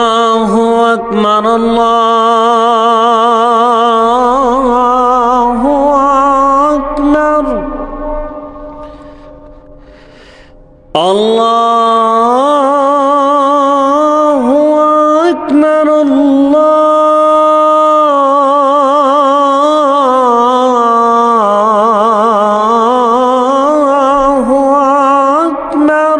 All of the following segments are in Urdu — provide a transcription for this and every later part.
الله أكبر الله أكبر الله أكبر الله أكبر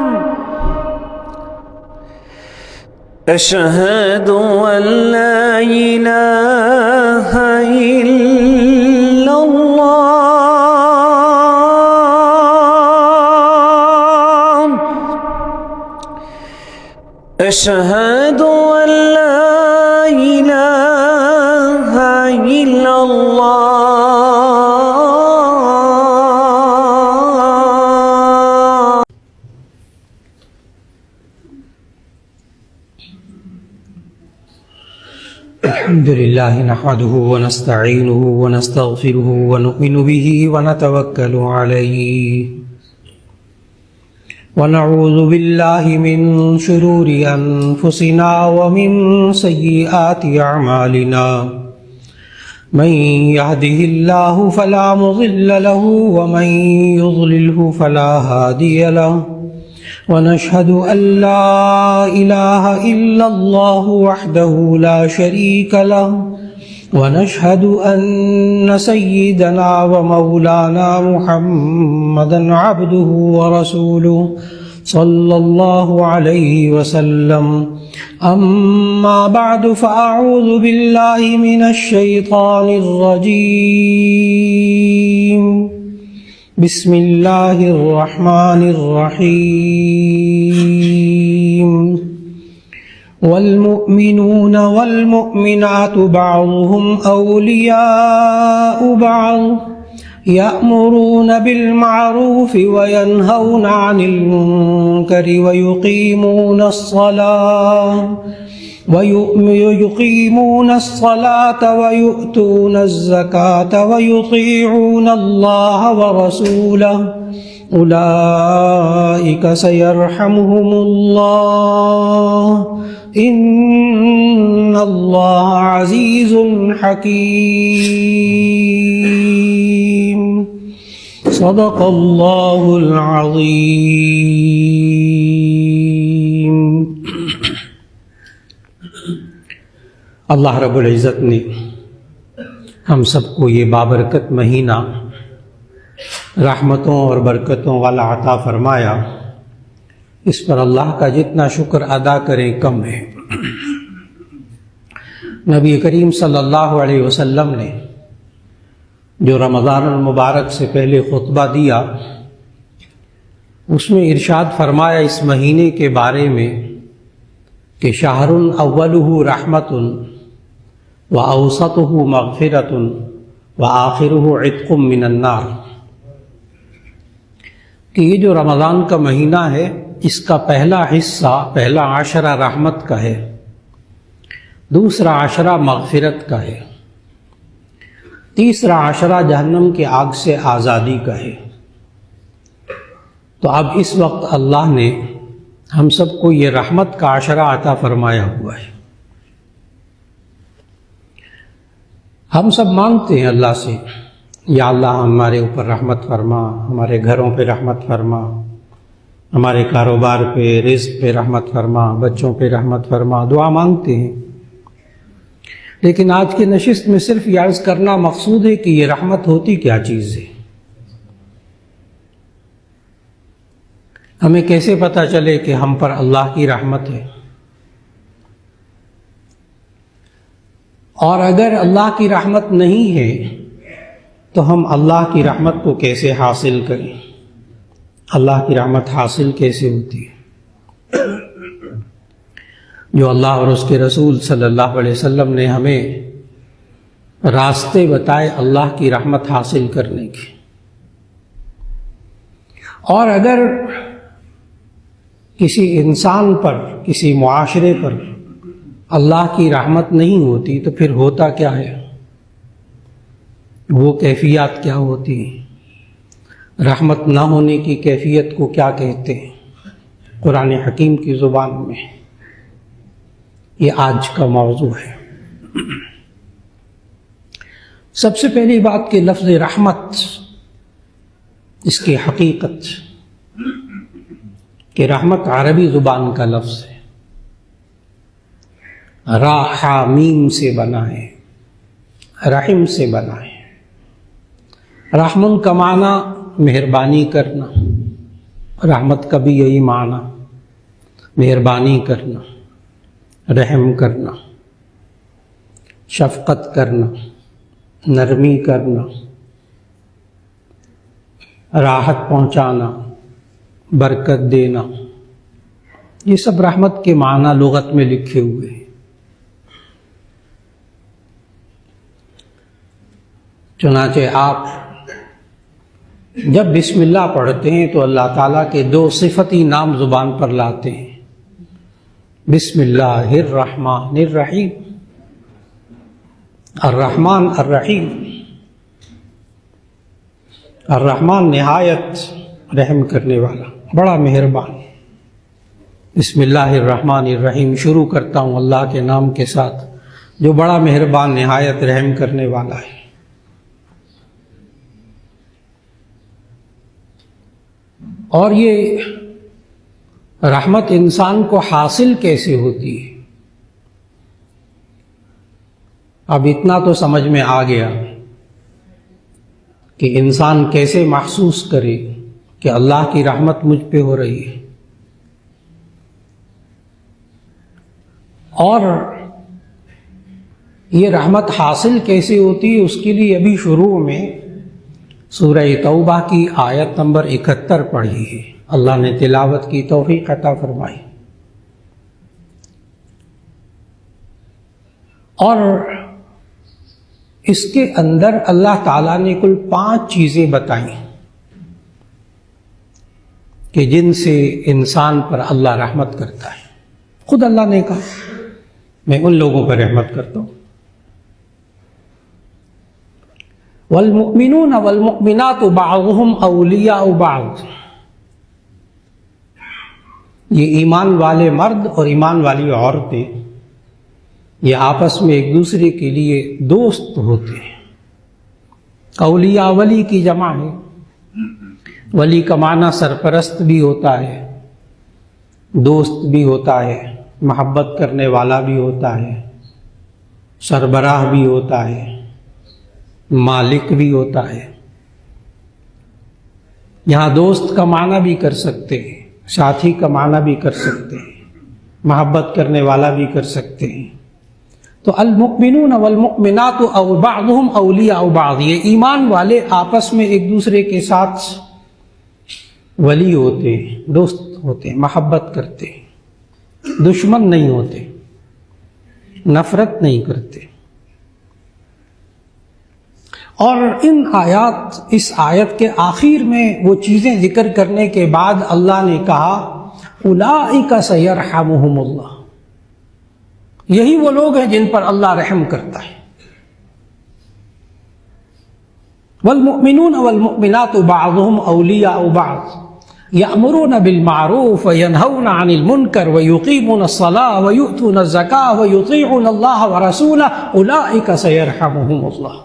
أشهد أن لا إله إلا الله أشهد أن لا إله إلا الله. الحمد لله نحمده ونستعينه ونستغفره ونؤمن به ونتوكل عليه ونعوذ بالله من شرور أنفسنا ومن سيئات أعمالنا من يهده الله فلا مضل له ومن يضلله فلا هادي له ونشهد أن لا إله إلا الله وحده لا شريك له ونشهد أن سيدنا ومولانا محمدا عبده ورسوله صلى الله عليه وسلم. أما بعد فأعوذ بالله من الشيطان الرجيم. بسم الله الرحمن الرحيم. والمؤمنون والمؤمنات بعضهم أولياء بعض يأمرون بالمعروف وينهون عن المنكر ويقيمون الصلاة ويؤتون الزكاة ويطيعون الله ورسوله أولئك سيرحمهم الله إن الله عزيز حكيم. صدق الله العظيم. اللہ رب العزت نے ہم سب کو یہ بابرکت مہینہ رحمتوں اور برکتوں والا عطا فرمایا. اس پر اللہ کا جتنا شکر ادا کریں کم ہے. نبی کریم صلی اللہ علیہ وسلم نے جو رمضان المبارک سے پہلے خطبہ دیا اس میں ارشاد فرمایا اس مہینے کے بارے میں کہ شہر اولہ رحمت وأوسطه مغفرة وآخره عتق من النار، کہ یہ جو رمضان کا مہینہ ہے اس کا پہلا حصہ پہلا عشرہ رحمت کا ہے، دوسرا عشرہ مغفرت کا ہے، تیسرا عشرہ جہنم کی آگ سے آزادی کا ہے. تو اب اس وقت اللہ نے ہم سب کو یہ رحمت کا عشرہ عطا فرمایا ہوا ہے. ہم سب مانگتے ہیں اللہ سے، یا اللہ ہمارے اوپر رحمت فرما، ہمارے گھروں پہ رحمت فرما، ہمارے کاروبار پہ، رزق پہ رحمت فرما، بچوں پہ رحمت فرما. دعا مانگتے ہیں، لیکن آج کی نشست میں صرف یہ عرض کرنا مقصود ہے کہ یہ رحمت ہوتی کیا چیز ہے. ہمیں کیسے پتہ چلے کہ ہم پر اللہ کی رحمت ہے، اور اگر اللہ کی رحمت نہیں ہے تو ہم اللہ کی رحمت کو کیسے حاصل کریں؟ اللہ کی رحمت حاصل کیسے ہوتی ہے؟ جو اللہ اور اس کے رسول صلی اللہ علیہ وسلم نے ہمیں راستے بتائے اللہ کی رحمت حاصل کرنے کے. اور اگر کسی انسان پر، کسی معاشرے پر اللہ کی رحمت نہیں ہوتی تو پھر ہوتا کیا ہے؟ وہ کیفیات کیا ہوتی ہیں؟ رحمت نہ ہونے کی کیفیت کو کیا کہتے ہیں؟ قرآن حکیم کی زبان میں، یہ آج کا موضوع ہے۔ سب سے پہلی بات کہ لفظ رحمت، اس کی حقیقت کہ رحمت عربی زبان کا لفظ ہے، را حا میم سے بنا ہے، رحم سے بنا ہے۔ رحمن کا معنی مہربانی کرنا، رحمت کا بھی یہی معنی، مہربانی کرنا، رحم کرنا، شفقت کرنا، نرمی کرنا، راحت پہنچانا، برکت دینا، یہ سب رحمت کے معنی لغت میں لکھے ہوئے ہیں۔ چنانچہ آپ جب بسم اللہ پڑھتے ہیں تو اللہ تعالیٰ کے دو صفتی نام زبان پر لاتے ہیں، بسم اللہ الرحمن الرحیم، الرحمن الرحیم۔ الرحمن نہایت رحم کرنے والا، بڑا مہربان۔ بسم اللہ الرحمن الرحیم، شروع کرتا ہوں اللہ کے نام کے ساتھ جو بڑا مہربان نہایت رحم کرنے والا ہے۔ اور یہ رحمت انسان کو حاصل کیسے ہوتی ہے؟ اب اتنا تو سمجھ میں آ گیا کہ انسان کیسے محسوس کرے کہ اللہ کی رحمت مجھ پہ ہو رہی ہے، اور یہ رحمت حاصل کیسے ہوتی ہے، اس کے لیے ابھی شروع میں سورہ توبہ کی آیت نمبر 71 پڑھی ہے۔ اللہ نے تلاوت کی توفیق عطا فرمائی، اور اس کے اندر اللہ تعالیٰ نے کل 5 چیزیں بتائیں کہ جن سے انسان پر اللہ رحمت کرتا ہے۔ خود اللہ نے کہا میں ان لوگوں پر رحمت کرتا ہوں، والمؤمنون والمؤمنات بعضهم اولیاء بعض، یہ ایمان والے مرد اور ایمان والی عورتیں یہ آپس میں ایک دوسرے کے لیے دوست ہوتے ہیں۔ اولیاء ولی کی جمع ہے، ولی کا معنی سرپرست بھی ہوتا ہے، دوست بھی ہوتا ہے، محبت کرنے والا بھی ہوتا ہے، سربراہ بھی ہوتا ہے، مالک بھی ہوتا ہے۔ یہاں دوست کا معنی بھی کر سکتے ہیں، ساتھی کا معنی بھی کر سکتے ہیں، محبت کرنے والا بھی کر سکتے ہیں۔ تو المؤمنون والمؤمنات او بعضهم اولیاء بعض، یہ ایمان والے آپس میں ایک دوسرے کے ساتھ ولی ہوتے ہیں، دوست ہوتے ہیں، محبت کرتے ہیں، دشمن نہیں ہوتے، نفرت نہیں کرتے۔ اور اس آیت کے آخر میں وہ چیزیں ذکر کرنے کے بعد اللہ نے کہا اولئک سیرحمہم اللہ، یہی وہ لوگ ہیں جن پر اللہ رحم کرتا ہے۔ والمؤمنون والمؤمنات بعضهم اولیاء بعض یأمرون بالمعروف وینہون عن المنکر ویقیمون الصلاة ویؤتون الزکاة ویطیعون اللہ ورسولہ اولئک سیرحمہم اللہ،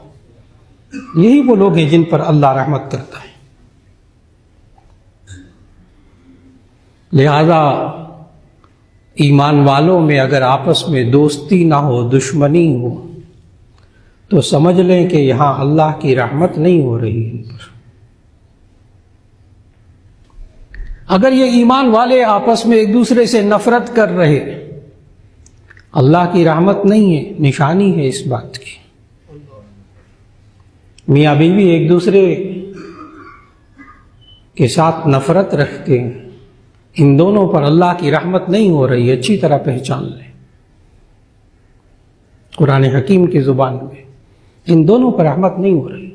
یہی وہ لوگ ہیں جن پر اللہ رحمت کرتا ہے۔ لہذا ایمان والوں میں اگر آپس میں دوستی نہ ہو، دشمنی ہو، تو سمجھ لیں کہ یہاں اللہ کی رحمت نہیں ہو رہی ان پر۔ اگر یہ ایمان والے آپس میں ایک دوسرے سے نفرت کر رہے، اللہ کی رحمت نہیں ہے، نشانی ہے اس بات کی۔ میاں بیوی ایک دوسرے کے ساتھ نفرت رکھتے ہیں، ان دونوں پر اللہ کی رحمت نہیں ہو رہی، اچھی طرح پہچان لیں۔ قرآن حکیم کی زبان میں ان دونوں پر رحمت نہیں ہو رہی،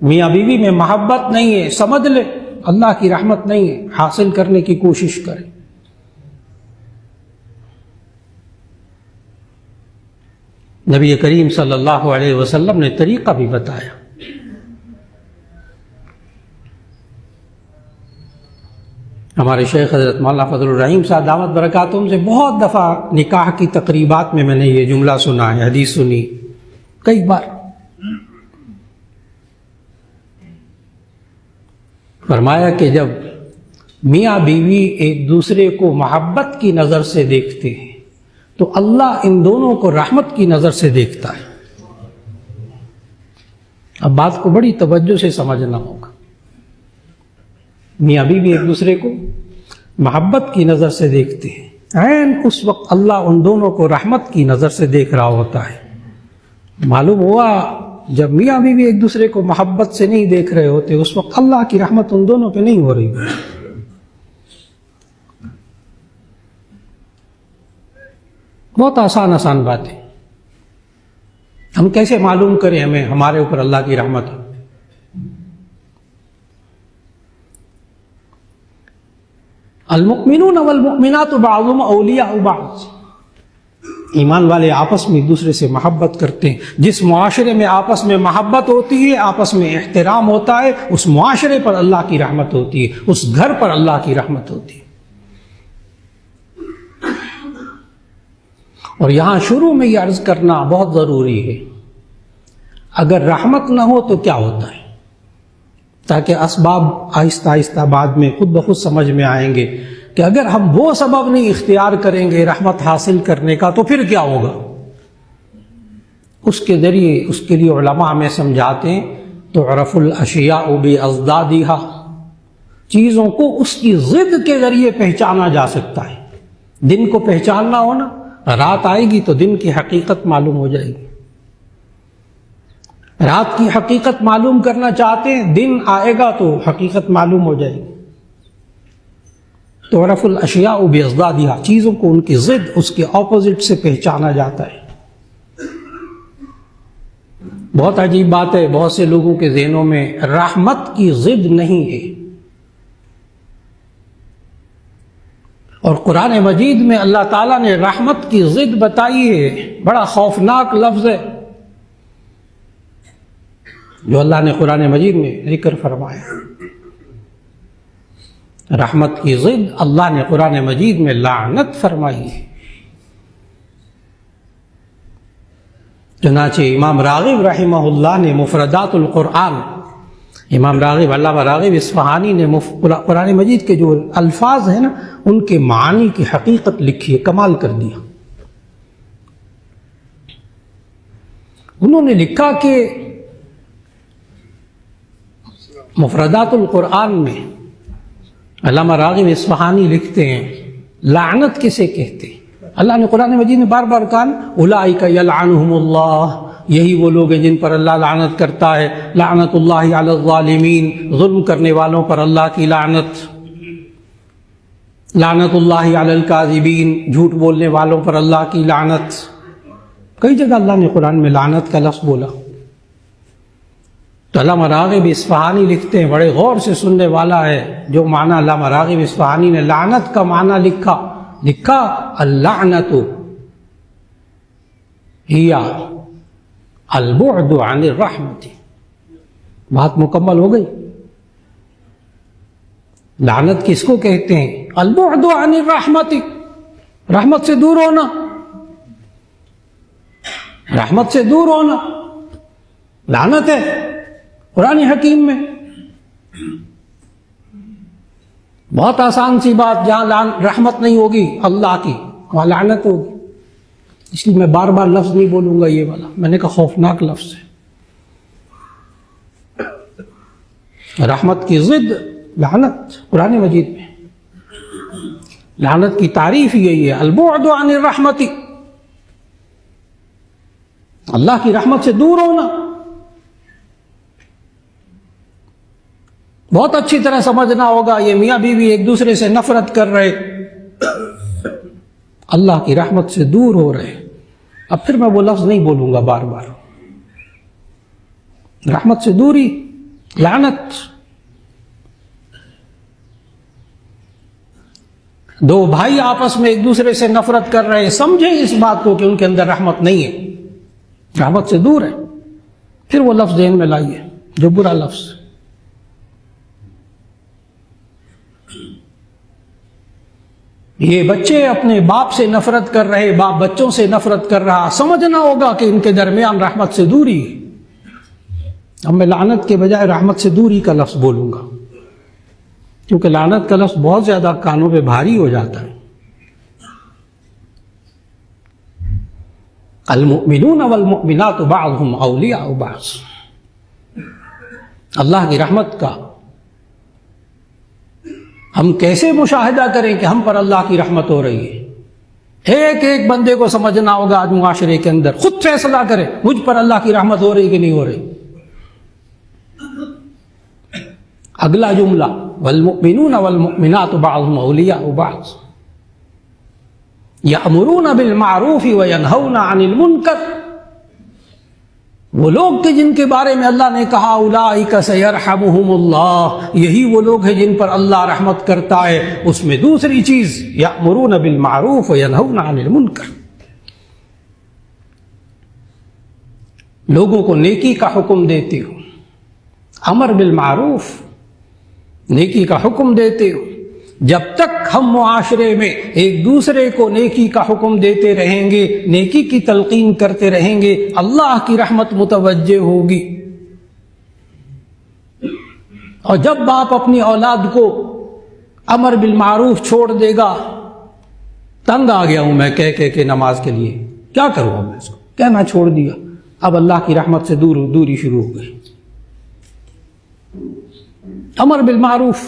میاں بیوی میں محبت نہیں ہے، سمجھ لے اللہ کی رحمت نہیں ہے، حاصل کرنے کی کوشش کریں۔ نبی کریم صلی اللہ علیہ وسلم نے طریقہ بھی بتایا۔ ہمارے شیخ حضرت مولانا فضل الرحیم صاحب دامت برکاتہم سے بہت دفعہ نکاح کی تقریبات میں نے یہ جملہ سنا ہے، حدیث سنی کئی بار. فرمایا کہ جب میاں بیوی ایک دوسرے کو محبت کی نظر سے دیکھتے ہیں تو اللہ ان دونوں کو رحمت کی نظر سے دیکھتا ہے. اب بات کو بڑی توجہ سے سمجھنا ہوگا. میاں بیوی ایک دوسرے کو محبت کی نظر سے دیکھتے ہیں، عین اس وقت اللہ ان دونوں کو رحمت کی نظر سے دیکھ رہا ہوتا ہے. معلوم ہوا جب میاں بیوی ایک دوسرے کو محبت سے نہیں دیکھ رہے ہوتے اس وقت اللہ کی رحمت ان دونوں پہ نہیں ہو رہی ہوتی. بہت آسان بات ہے. ہم کیسے معلوم کریں ہمیں ہمارے اوپر اللہ کی رحمت ہے؟ المؤمنون والمؤمنات بعضهم اولیاء بعض. ایمان والے آپس میں ایک دوسرے سے محبت کرتے ہیں. جس معاشرے میں آپس میں محبت ہوتی ہے، آپس میں احترام ہوتا ہے، اس معاشرے پر اللہ کی رحمت ہوتی ہے، اس گھر پر اللہ کی رحمت ہوتی ہے. اور یہاں شروع میں یہ عرض کرنا بہت ضروری ہے، اگر رحمت نہ ہو تو کیا ہوتا ہے، تاکہ اسباب آہستہ آہستہ بعد میں خود بخود سمجھ میں آئیں گے کہ اگر ہم وہ سبب نہیں اختیار کریں گے رحمت حاصل کرنے کا تو پھر کیا ہوگا. اس کے ذریعے اس کے لیے علماء ہمیں سمجھاتے ہیں تعرف الاشیاء باضدادها، چیزوں کو اس کی ضد کے ذریعے پہچانا جا سکتا ہے. دن کو پہچاننا ہو نا، رات آئے گی تو دن کی حقیقت معلوم ہو جائے گی. رات کی حقیقت معلوم کرنا چاہتے ہیں، دن آئے گا تو حقیقت معلوم ہو جائے گی. تعرف الاشیاء باضدادها، چیزوں کو ان کی ضد، اس کے اپوزٹ سے پہچانا جاتا ہے. بہت عجیب بات ہے، بہت سے لوگوں کے ذہنوں میں رحمت کی ضد نہیں ہے. اور قرآن مجید میں اللہ تعالیٰ نے رحمت کی ضد بتائی ہے. بڑا خوفناک لفظ ہے جو اللہ نے قرآن مجید میں ذکر فرمایا. رحمت کی ضد اللہ نے قرآن مجید میں لعنت فرمائی ہے. چنانچہ امام راغب رحمہ اللہ نے مفردات القرآن، امام راغب، علامہ راغب اصفہانی نے قرآن مجید کے جو الفاظ ہیں نا ان کے معانی کی حقیقت لکھی ہے، کمال کر دیا. انہوں نے لکھا کہ مفردات القرآن میں علامہ راغب اصفہانی لکھتے ہیں لعنت کسے کہتے ہیں. اللہ نے قرآن مجید میں بار بار کہا اولئک یلعنہم اللہ، یہی وہ لوگ ہیں جن پر اللہ لعنت کرتا ہے. لعنت اللہ علی الظالمین، ظلم کرنے والوں پر اللہ کی لعنت. لعنت اللہ علی الکاذبین، جھوٹ بولنے والوں پر اللہ کی لعنت. کئی جگہ اللہ نے قرآن میں لعنت کا لفظ بولا. تو علامہ راغب اصفہانی لکھتے ہیں، بڑے غور سے سننے والا ہے جو معنی علامہ راغب اصفہانی نے لعنت کا معنی لکھا اللعنت ہی البعد عن الرحمت. بات مکمل ہو گئی. لعنت کس کو کہتے ہیں؟ البعد عن الرحمت، رحمت سے دور ہونا. رحمت سے دور ہونا لعنت ہے قرآن حکیم میں. بہت آسان سی بات، جہاں رحمت نہیں ہوگی اللہ کی وہاں لعنت ہوگی. اس لیے میں بار بار لفظ نہیں بولوں گا یہ والا، میں نے کہا خوفناک لفظ ہے. رحمت کی ضد لعنت قرآن مجید میں. لعنت کی تعریف یہی ہے البعد عن الرحمت، اللہ کی رحمت سے دور ہونا. بہت اچھی طرح سمجھنا ہوگا یہ میاں بیوی ایک دوسرے سے نفرت کر رہے، اللہ کی رحمت سے دور ہو رہے. اب پھر میں وہ لفظ نہیں بولوں گا بار بار. رحمت سے دوری لعنت. دو بھائی آپس میں ایک دوسرے سے نفرت کر رہے، سمجھیں اس بات کو کہ ان کے اندر رحمت نہیں ہے، رحمت سے دور ہے. پھر وہ لفظ ذہن میں لائیے جو برا لفظ. یہ بچے اپنے باپ سے نفرت کر رہے، باپ بچوں سے نفرت کر رہا، سمجھنا ہوگا کہ ان کے درمیان رحمت سے دوری ہے۔ اب میں لعنت کے بجائے رحمت سے دوری کا لفظ بولوں گا، کیونکہ لعنت کا لفظ بہت زیادہ کانوں پہ بھاری ہو جاتا ہے۔ المؤمنون والمؤمنات بعضهم اولیاء بعض، اللہ کی رحمت کا ہم کیسے مشاہدہ کریں کہ ہم پر اللہ کی رحمت ہو رہی ہے؟ ایک ایک بندے کو سمجھنا ہوگا آج معاشرے کے اندر، خود فیصلہ کرے مجھ پر اللہ کی رحمت ہو رہی کہ نہیں ہو رہی۔ اگلا جملہ والمؤمنون والمؤمنات بعضهم اولیاء بعض یأمرون بالمعروف وینہون عن المنکر، وہ لوگ کہ جن کے بارے میں اللہ نے کہا اولئک سیرحمہم اللہ، یہی وہ لوگ ہیں جن پر اللہ رحمت کرتا ہے۔ اس میں دوسری چیز یأمرون بالمعروف وینہون عن المنکر، لوگوں کو نیکی کا حکم دیتے ہو، امر بالمعروف، نیکی کا حکم دیتے ہو۔ جب تک ہم معاشرے میں ایک دوسرے کو نیکی کا حکم دیتے رہیں گے، نیکی کی تلقین کرتے رہیں گے، اللہ کی رحمت متوجہ ہوگی۔ اور جب باپ اپنی اولاد کو امر بالمعروف چھوڑ دے گا، تنگ آ گیا ہوں میں کہہ کے نماز کے لیے، کیا کروں میں اس کو، کہنا چھوڑ دیا، اب اللہ کی رحمت سے دوری شروع ہو گئی۔ امر بالمعروف،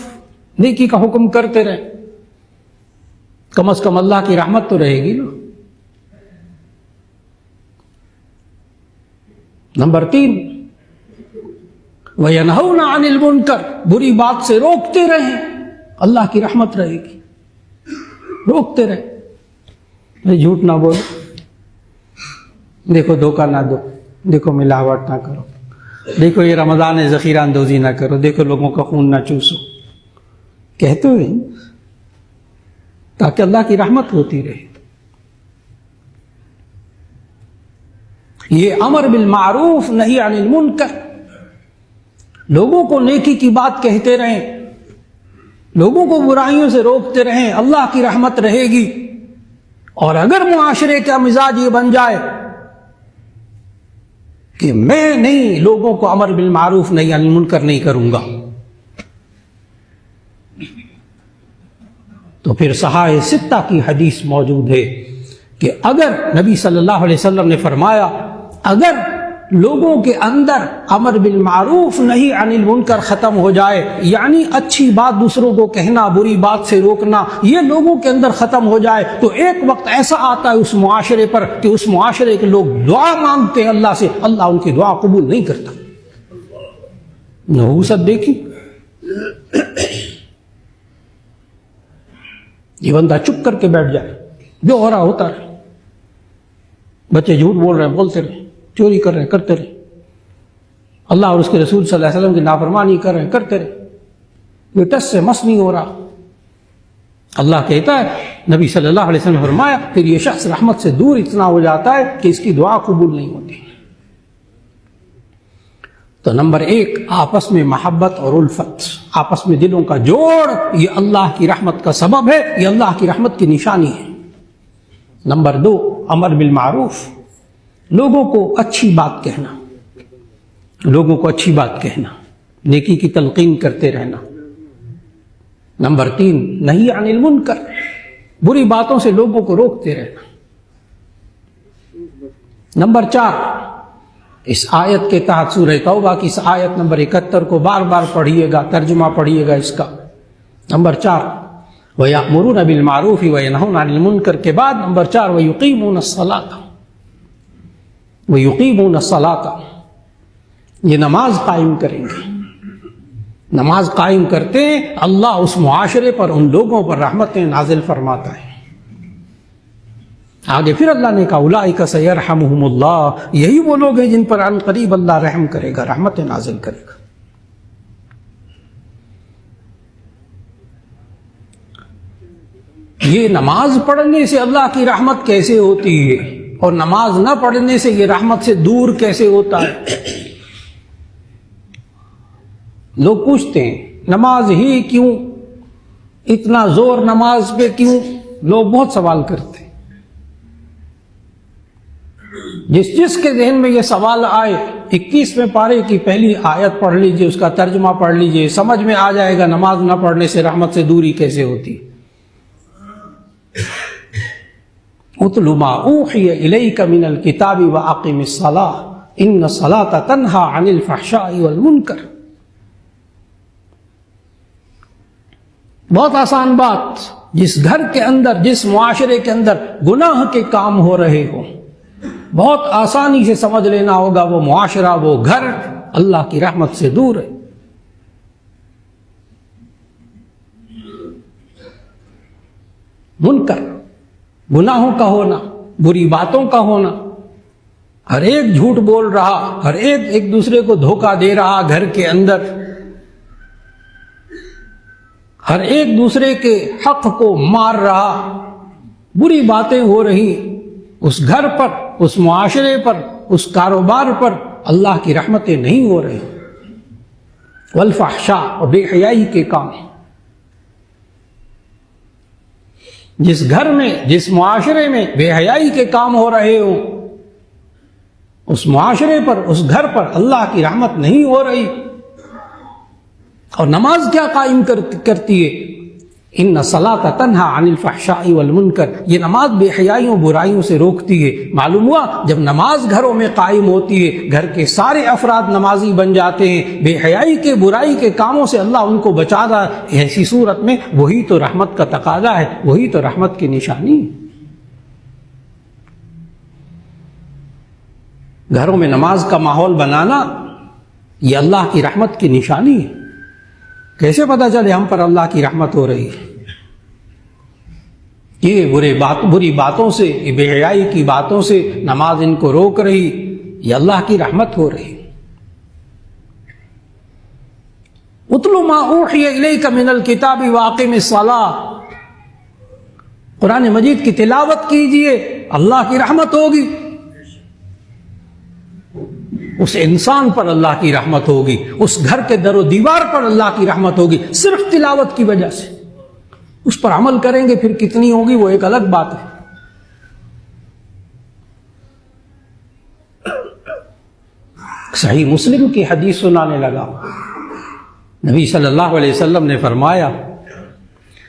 نیکی کا حکم کرتے رہے، کم از کم اللہ کی رحمت تو رہے گی نا۔ نمبر 3 وَيَنْهَوْنَ عَنِ الْمُنْكَرِ، بری بات سے روکتے رہیں، اللہ کی رحمت رہے گی۔ روکتے رہے، جھوٹ نہ بولو، دیکھو دھوکہ نہ دو، دیکھو ملاوٹ نہ کرو، دیکھو یہ رمضان ہے ذخیرہ اندوزی نہ کرو، دیکھو لوگوں کا خون نہ چوسو، کہتے ہوئے تاکہ اللہ کی رحمت ہوتی رہے۔ یہ امر بالمعروف نہی عن المنکر، لوگوں کو نیکی کی بات کہتے رہیں، لوگوں کو برائیوں سے روکتے رہیں، اللہ کی رحمت رہے گی۔ اور اگر معاشرے کا مزاج یہ بن جائے کہ میں نہیں لوگوں کو امر بالمعروف نہی عن المنکر نہیں کروں گا، تو پھر صحاح ستہ کی حدیث موجود ہے کہ اگر نبی صلی اللہ علیہ وسلم نے فرمایا اگر لوگوں کے اندر امر بالمعروف نہی عن المنکر ختم ہو جائے، یعنی اچھی بات دوسروں کو کہنا، بری بات سے روکنا، یہ لوگوں کے اندر ختم ہو جائے، تو ایک وقت ایسا آتا ہے اس معاشرے پر کہ اس معاشرے کے لوگ دعا مانگتے ہیں اللہ سے، اللہ ان کی دعا قبول نہیں کرتا۔ نحوست دیکھی، یہ بندہ چپ کر کے بیٹھ جائے، جو ہو رہا ہوتا رہے، بچے جھوٹ بول رہے ہیں بولتے رہے، چوری کر رہے ہیں کرتے رہے، اللہ اور اس کے رسول صلی اللہ علیہ وسلم کی نافرمانی کر رہے ہیں کرتے رہے، یہ ٹس سے مس نہیں ہو رہا۔ اللہ کہتا ہے، نبی صلی اللہ علیہ وسلم نے فرمایا، پھر یہ شخص رحمت سے دور اتنا ہو جاتا ہے کہ اس کی دعا قبول نہیں ہوتی۔ تو نمبر 1 آپس میں محبت اور الفت، آپس میں دلوں کا جوڑ، یہ اللہ کی رحمت کا سبب ہے، یہ اللہ کی رحمت کی نشانی ہے۔ نمبر 2 امر بالمعروف، لوگوں کو اچھی بات کہنا، لوگوں کو اچھی بات کہنا، نیکی کی تلقین کرتے رہنا۔ نمبر 3 نہی عن المنکر، بری باتوں سے لوگوں کو روکتے رہنا۔ نمبر 4 اس آیت کے تحت سورہ توبہ کی اس آیت نمبر 71 کو بار بار پڑھیے گا، ترجمہ پڑھیے گا اس کا۔ نمبر 4 وَيَأْمُرُونَ بِالْمَعْرُوفِ وَيَنْهَوْنَ عَنِ الْمُنْكَرِ کے بعد نمبر 4 وَيُقِيمُونَ الصَّلَاةَ، وَيُقِيمُونَ الصَّلَاةَ، یہ نماز قائم کریں گے، نماز قائم کرتے ہیں، اللہ اس معاشرے پر ان لوگوں پر رحمتیں نازل فرماتا ہے۔ آگے پھر اللہ نے کہا اولئک سیرحمہم اللہ، یہی وہ لوگ ہیں جن پر عن قریب اللہ رحم کرے گا، رحمتیں نازل کرے گا۔ یہ نماز پڑھنے سے اللہ کی رحمت کیسے ہوتی ہے اور نماز نہ پڑھنے سے یہ رحمت سے دور کیسے ہوتا ہے؟ لوگ پوچھتے ہیں نماز ہی کیوں، اتنا زور نماز پہ کیوں؟ لوگ بہت سوال کرتے ہیں. جس کے ذہن میں یہ سوال آئے 21ویں پارے کی پہلی آیت پڑھ لیجئے، اس کا ترجمہ پڑھ لیجئے، سمجھ میں آ جائے گا نماز نہ پڑھنے سے رحمت سے دوری کیسے ہوتی. اتل ما اوحی الیک من الکتاب واقم الصلاۃ ان الصلاۃ تنہی عن الفحشاء والمنکر. بہت آسان بات. جس گھر کے اندر، جس معاشرے کے اندر گناہ کے کام ہو رہے ہوں، بہت آسانی سے سمجھ لینا ہوگا وہ معاشرہ، وہ گھر اللہ کی رحمت سے دور ہے. منکر، گناہوں کا ہونا، بری باتوں کا ہونا، ہر ایک جھوٹ بول رہا، ہر ایک دوسرے کو دھوکہ دے رہا گھر کے اندر، ہر ایک دوسرے کے حق کو مار رہا، بری باتیں ہو رہی. اس گھر پر، اس معاشرے پر، اس کاروبار پر اللہ کی رحمتیں نہیں ہو رہی. والفحشاء، اور بے حیائی کے کام. جس گھر میں، جس معاشرے میں بے حیائی کے کام ہو رہے ہوں، اس معاشرے پر، اس گھر پر اللہ کی رحمت نہیں ہو رہی. اور نماز کیا قائم کرتی ہے؟ ان الصلاۃ تنہی عن الفحشاء والمنکر. یہ نماز بے حیائیوں، برائیوں سے روکتی ہے. معلوم ہوا جب نماز گھروں میں قائم ہوتی ہے، گھر کے سارے افراد نمازی بن جاتے ہیں، بے حیائی کے، برائی کے کاموں سے اللہ ان کو بچاتا ہے. ایسی صورت میں وہی تو رحمت کا تقاضا ہے، وہی تو رحمت کی نشانی ہے. گھروں میں نماز کا ماحول بنانا یہ اللہ کی رحمت کی نشانی ہے. کیسے پتہ چلے ہم پر اللہ کی رحمت ہو رہی ہے؟ یہ بری باتوں سے، یہ بے حیائی کی باتوں سے نماز ان کو روک رہی، یہ اللہ کی رحمت ہو رہی. اتل ما اوحی الیک من الکتاب واقم الصلاۃ. قرآن مجید کی تلاوت کیجئے، اللہ کی رحمت ہوگی. اس انسان پر اللہ کی رحمت ہوگی، اس گھر کے در و دیوار پر اللہ کی رحمت ہوگی، صرف تلاوت کی وجہ سے. اس پر عمل کریں گے پھر کتنی ہوگی وہ ایک الگ بات ہے. صحیح مسلم کی حدیث سنانے لگا. نبی صلی اللہ علیہ وسلم نے فرمایا،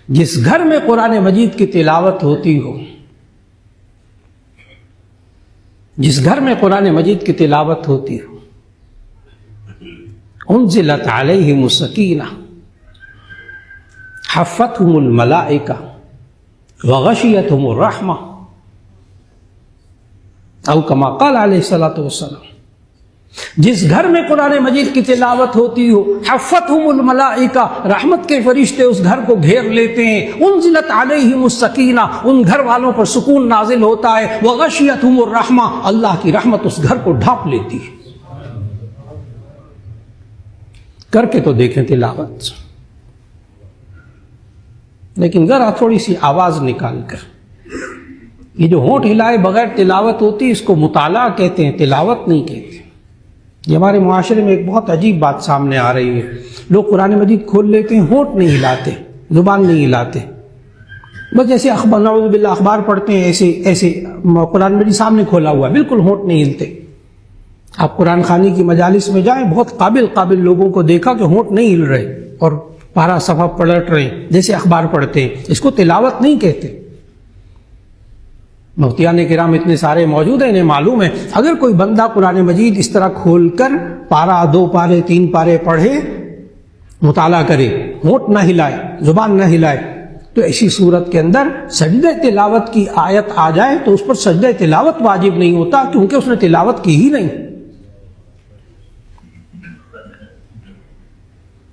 جس گھر میں قرآن مجید کی تلاوت ہوتی ہو، جس گھر میں قرآن مجید کی تلاوت ہوتی ہو، انزلت علیہم السکینہ حفتہم الملائکہ وغشیتہم الرحمہ، او کما قال علیہ الصلوۃ والسلام. جس گھر میں قرآن مجید کی تلاوت ہوتی ہو، حفتہم الملائکہ، رحمت کے فرشتے اس گھر کو گھیر لیتے ہیں. انزلت علیہم السکینہ، ان گھر والوں پر سکون نازل ہوتا ہے. وغشیتہم الرحمہ، اللہ کی رحمت اس گھر کو ڈھانپ لیتی ہے. کر کے تو دیکھیں تلاوت. لیکن ذرا تھوڑی سی آواز نکال کر، یہ جو ہونٹ ہلائے بغیر تلاوت ہوتی اس کو مطالعہ کہتے ہیں، تلاوت نہیں کہتے. یہ ہمارے معاشرے میں ایک بہت عجیب بات سامنے آ رہی ہے. لوگ قرآن مجید کھول لیتے ہیں، ہونٹ نہیں ہلاتے، زبان نہیں ہلاتے، بس جیسے نعوذ باللہ اخبار پڑھتے ہیں ایسے قرآن مجید سامنے کھولا ہوا ہے، بالکل ہونٹ نہیں ہلتے. آپ قرآن خوانی کی مجالس میں جائیں، بہت قابل لوگوں کو دیکھا کہ ہونٹ نہیں ہل رہے اور پارا صفحہ پلٹ رہے ہیں جیسے اخبار پڑھتے ہیں. اس کو تلاوت نہیں کہتے. مفتیان کرام اتنے سارے موجود ہیں، انہیں معلوم ہے اگر کوئی بندہ قرآن مجید اس طرح کھول کر پارا، 2 پارے، 3 پارے پڑھے، مطالعہ کرے، ہونٹ نہ ہلائے، زبان نہ ہلائے، تو ایسی صورت کے اندر سجدہ تلاوت کی آیت آ جائے تو اس پر سجدہ تلاوت واجب نہیں ہوتا، کیونکہ اس نے تلاوت کی ہی نہیں.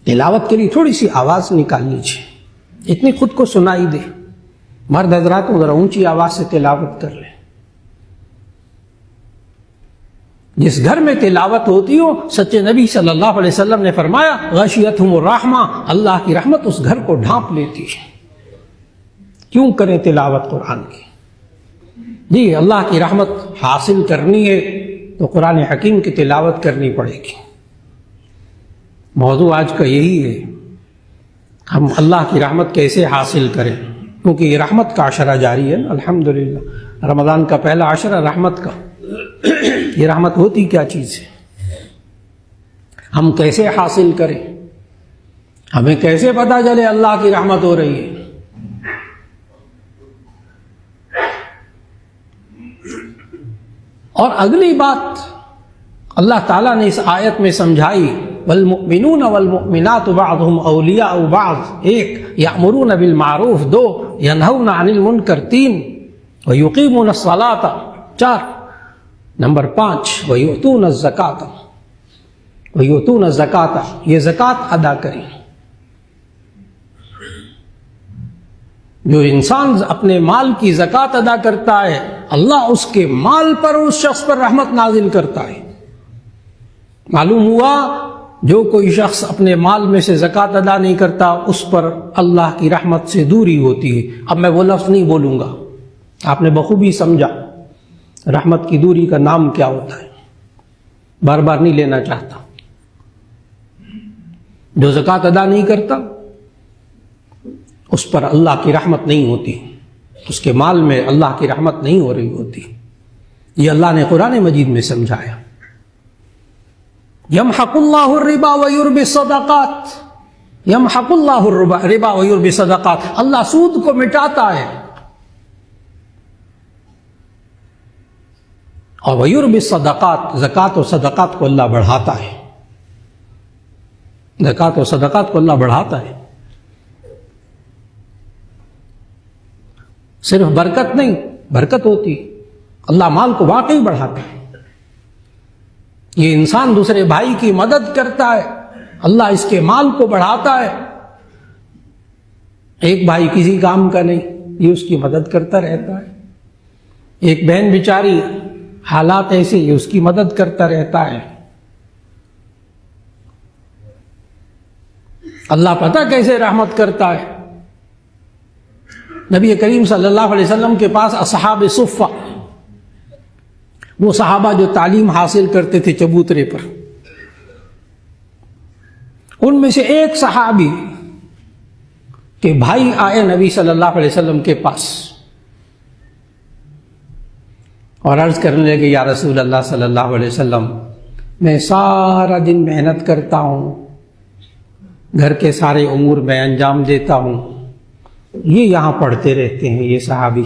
تلاوت کے لیے تھوڑی سی آواز نکال لیجیے، اتنی خود کو سنائی دے. مرد حضرات ذرا اونچی آواز سے تلاوت کر لیں. جس گھر میں تلاوت ہوتی ہو، سچے نبی صلی اللہ علیہ وسلم نے فرمایا غشیتہم الرحمہ، اللہ کی رحمت اس گھر کو ڈھانپ لیتی ہے. کیوں کریں تلاوت قرآن کی؟ جی اللہ کی رحمت حاصل کرنی ہے تو قرآن حکیم کی تلاوت کرنی پڑے گی. موضوع آج کا یہی ہے، ہم اللہ کی رحمت کیسے حاصل کریں. کیونکہ یہ رحمت کا عشرہ جاری ہے نا الحمدللہ. رمضان کا پہلا عشرہ رحمت کا. یہ رحمت ہوتی کیا چیز ہے؟ ہم کیسے حاصل کریں؟ ہمیں کیسے پتہ چلے اللہ کی رحمت ہو رہی ہے؟ اور اگلی بات اللہ تعالیٰ نے اس آیت میں سمجھائی، والمؤمنون والمؤمنات بعضهم اولیاء بعض. ایک، یأمرون بالمعروف. دو، ینہون عن المنکر. تین، ویقیمون الصلاۃ. چار. نمبر 5، ویؤتون الزکاۃ. ویؤتون الزکاۃ، یہ زکوٰۃ ادا کریں. جو انسان اپنے مال کی زکوٰۃ ادا کرتا ہے اللہ اس کے مال پر اس شخص پر رحمت نازل کرتا ہے. معلوم ہوا جو کوئی شخص اپنے مال میں سے زکوٰۃ ادا نہیں کرتا اس پر اللہ کی رحمت سے دوری ہوتی ہے. اب میں وہ لفظ نہیں بولوں گا، آپ نے بخوبی سمجھا رحمت کی دوری کا نام کیا ہوتا ہے. بار بار نہیں لینا چاہتا. جو زکوٰۃ ادا نہیں کرتا اس پر اللہ کی رحمت نہیں ہوتی، اس کے مال میں اللہ کی رحمت نہیں ہو رہی ہوتی. یہ اللہ نے قرآن مجید میں سمجھایا. یمحق اللہ الربا ویربی الصدقات. یمحق اللہ الربا ویربی الصدقات. اللہ سود کو مٹاتا ہے اور ویربی الصدقات، زکوٰۃ و صدقات کو اللہ بڑھاتا ہے. زکوٰۃ و صدقات کو اللہ بڑھاتا ہے. صرف برکت نہیں، برکت ہوتی، اللہ مال کو واقعی بڑھاتا ہے. یہ انسان دوسرے بھائی کی مدد کرتا ہے اللہ اس کے مال کو بڑھاتا ہے. ایک بھائی کسی کام کا نہیں، یہ اس کی مدد کرتا رہتا ہے. ایک بہن بیچاری حالات ایسے، یہ اس کی مدد کرتا رہتا ہے. اللہ پتہ کیسے رحمت کرتا ہے. نبی کریم صلی اللہ علیہ وسلم کے پاس اصحاب صفہ، وہ صحابہ جو تعلیم حاصل کرتے تھے چبوترے پر، ان میں سے ایک صحابی کے بھائی آئے نبی صلی اللہ علیہ وسلم کے پاس اور عرض کرنے لگے یا رسول اللہ صلی اللہ علیہ وسلم، میں سارا دن محنت کرتا ہوں، گھر کے سارے امور میں انجام دیتا ہوں، یہ یہاں پڑھتے رہتے ہیں، یہ صحابی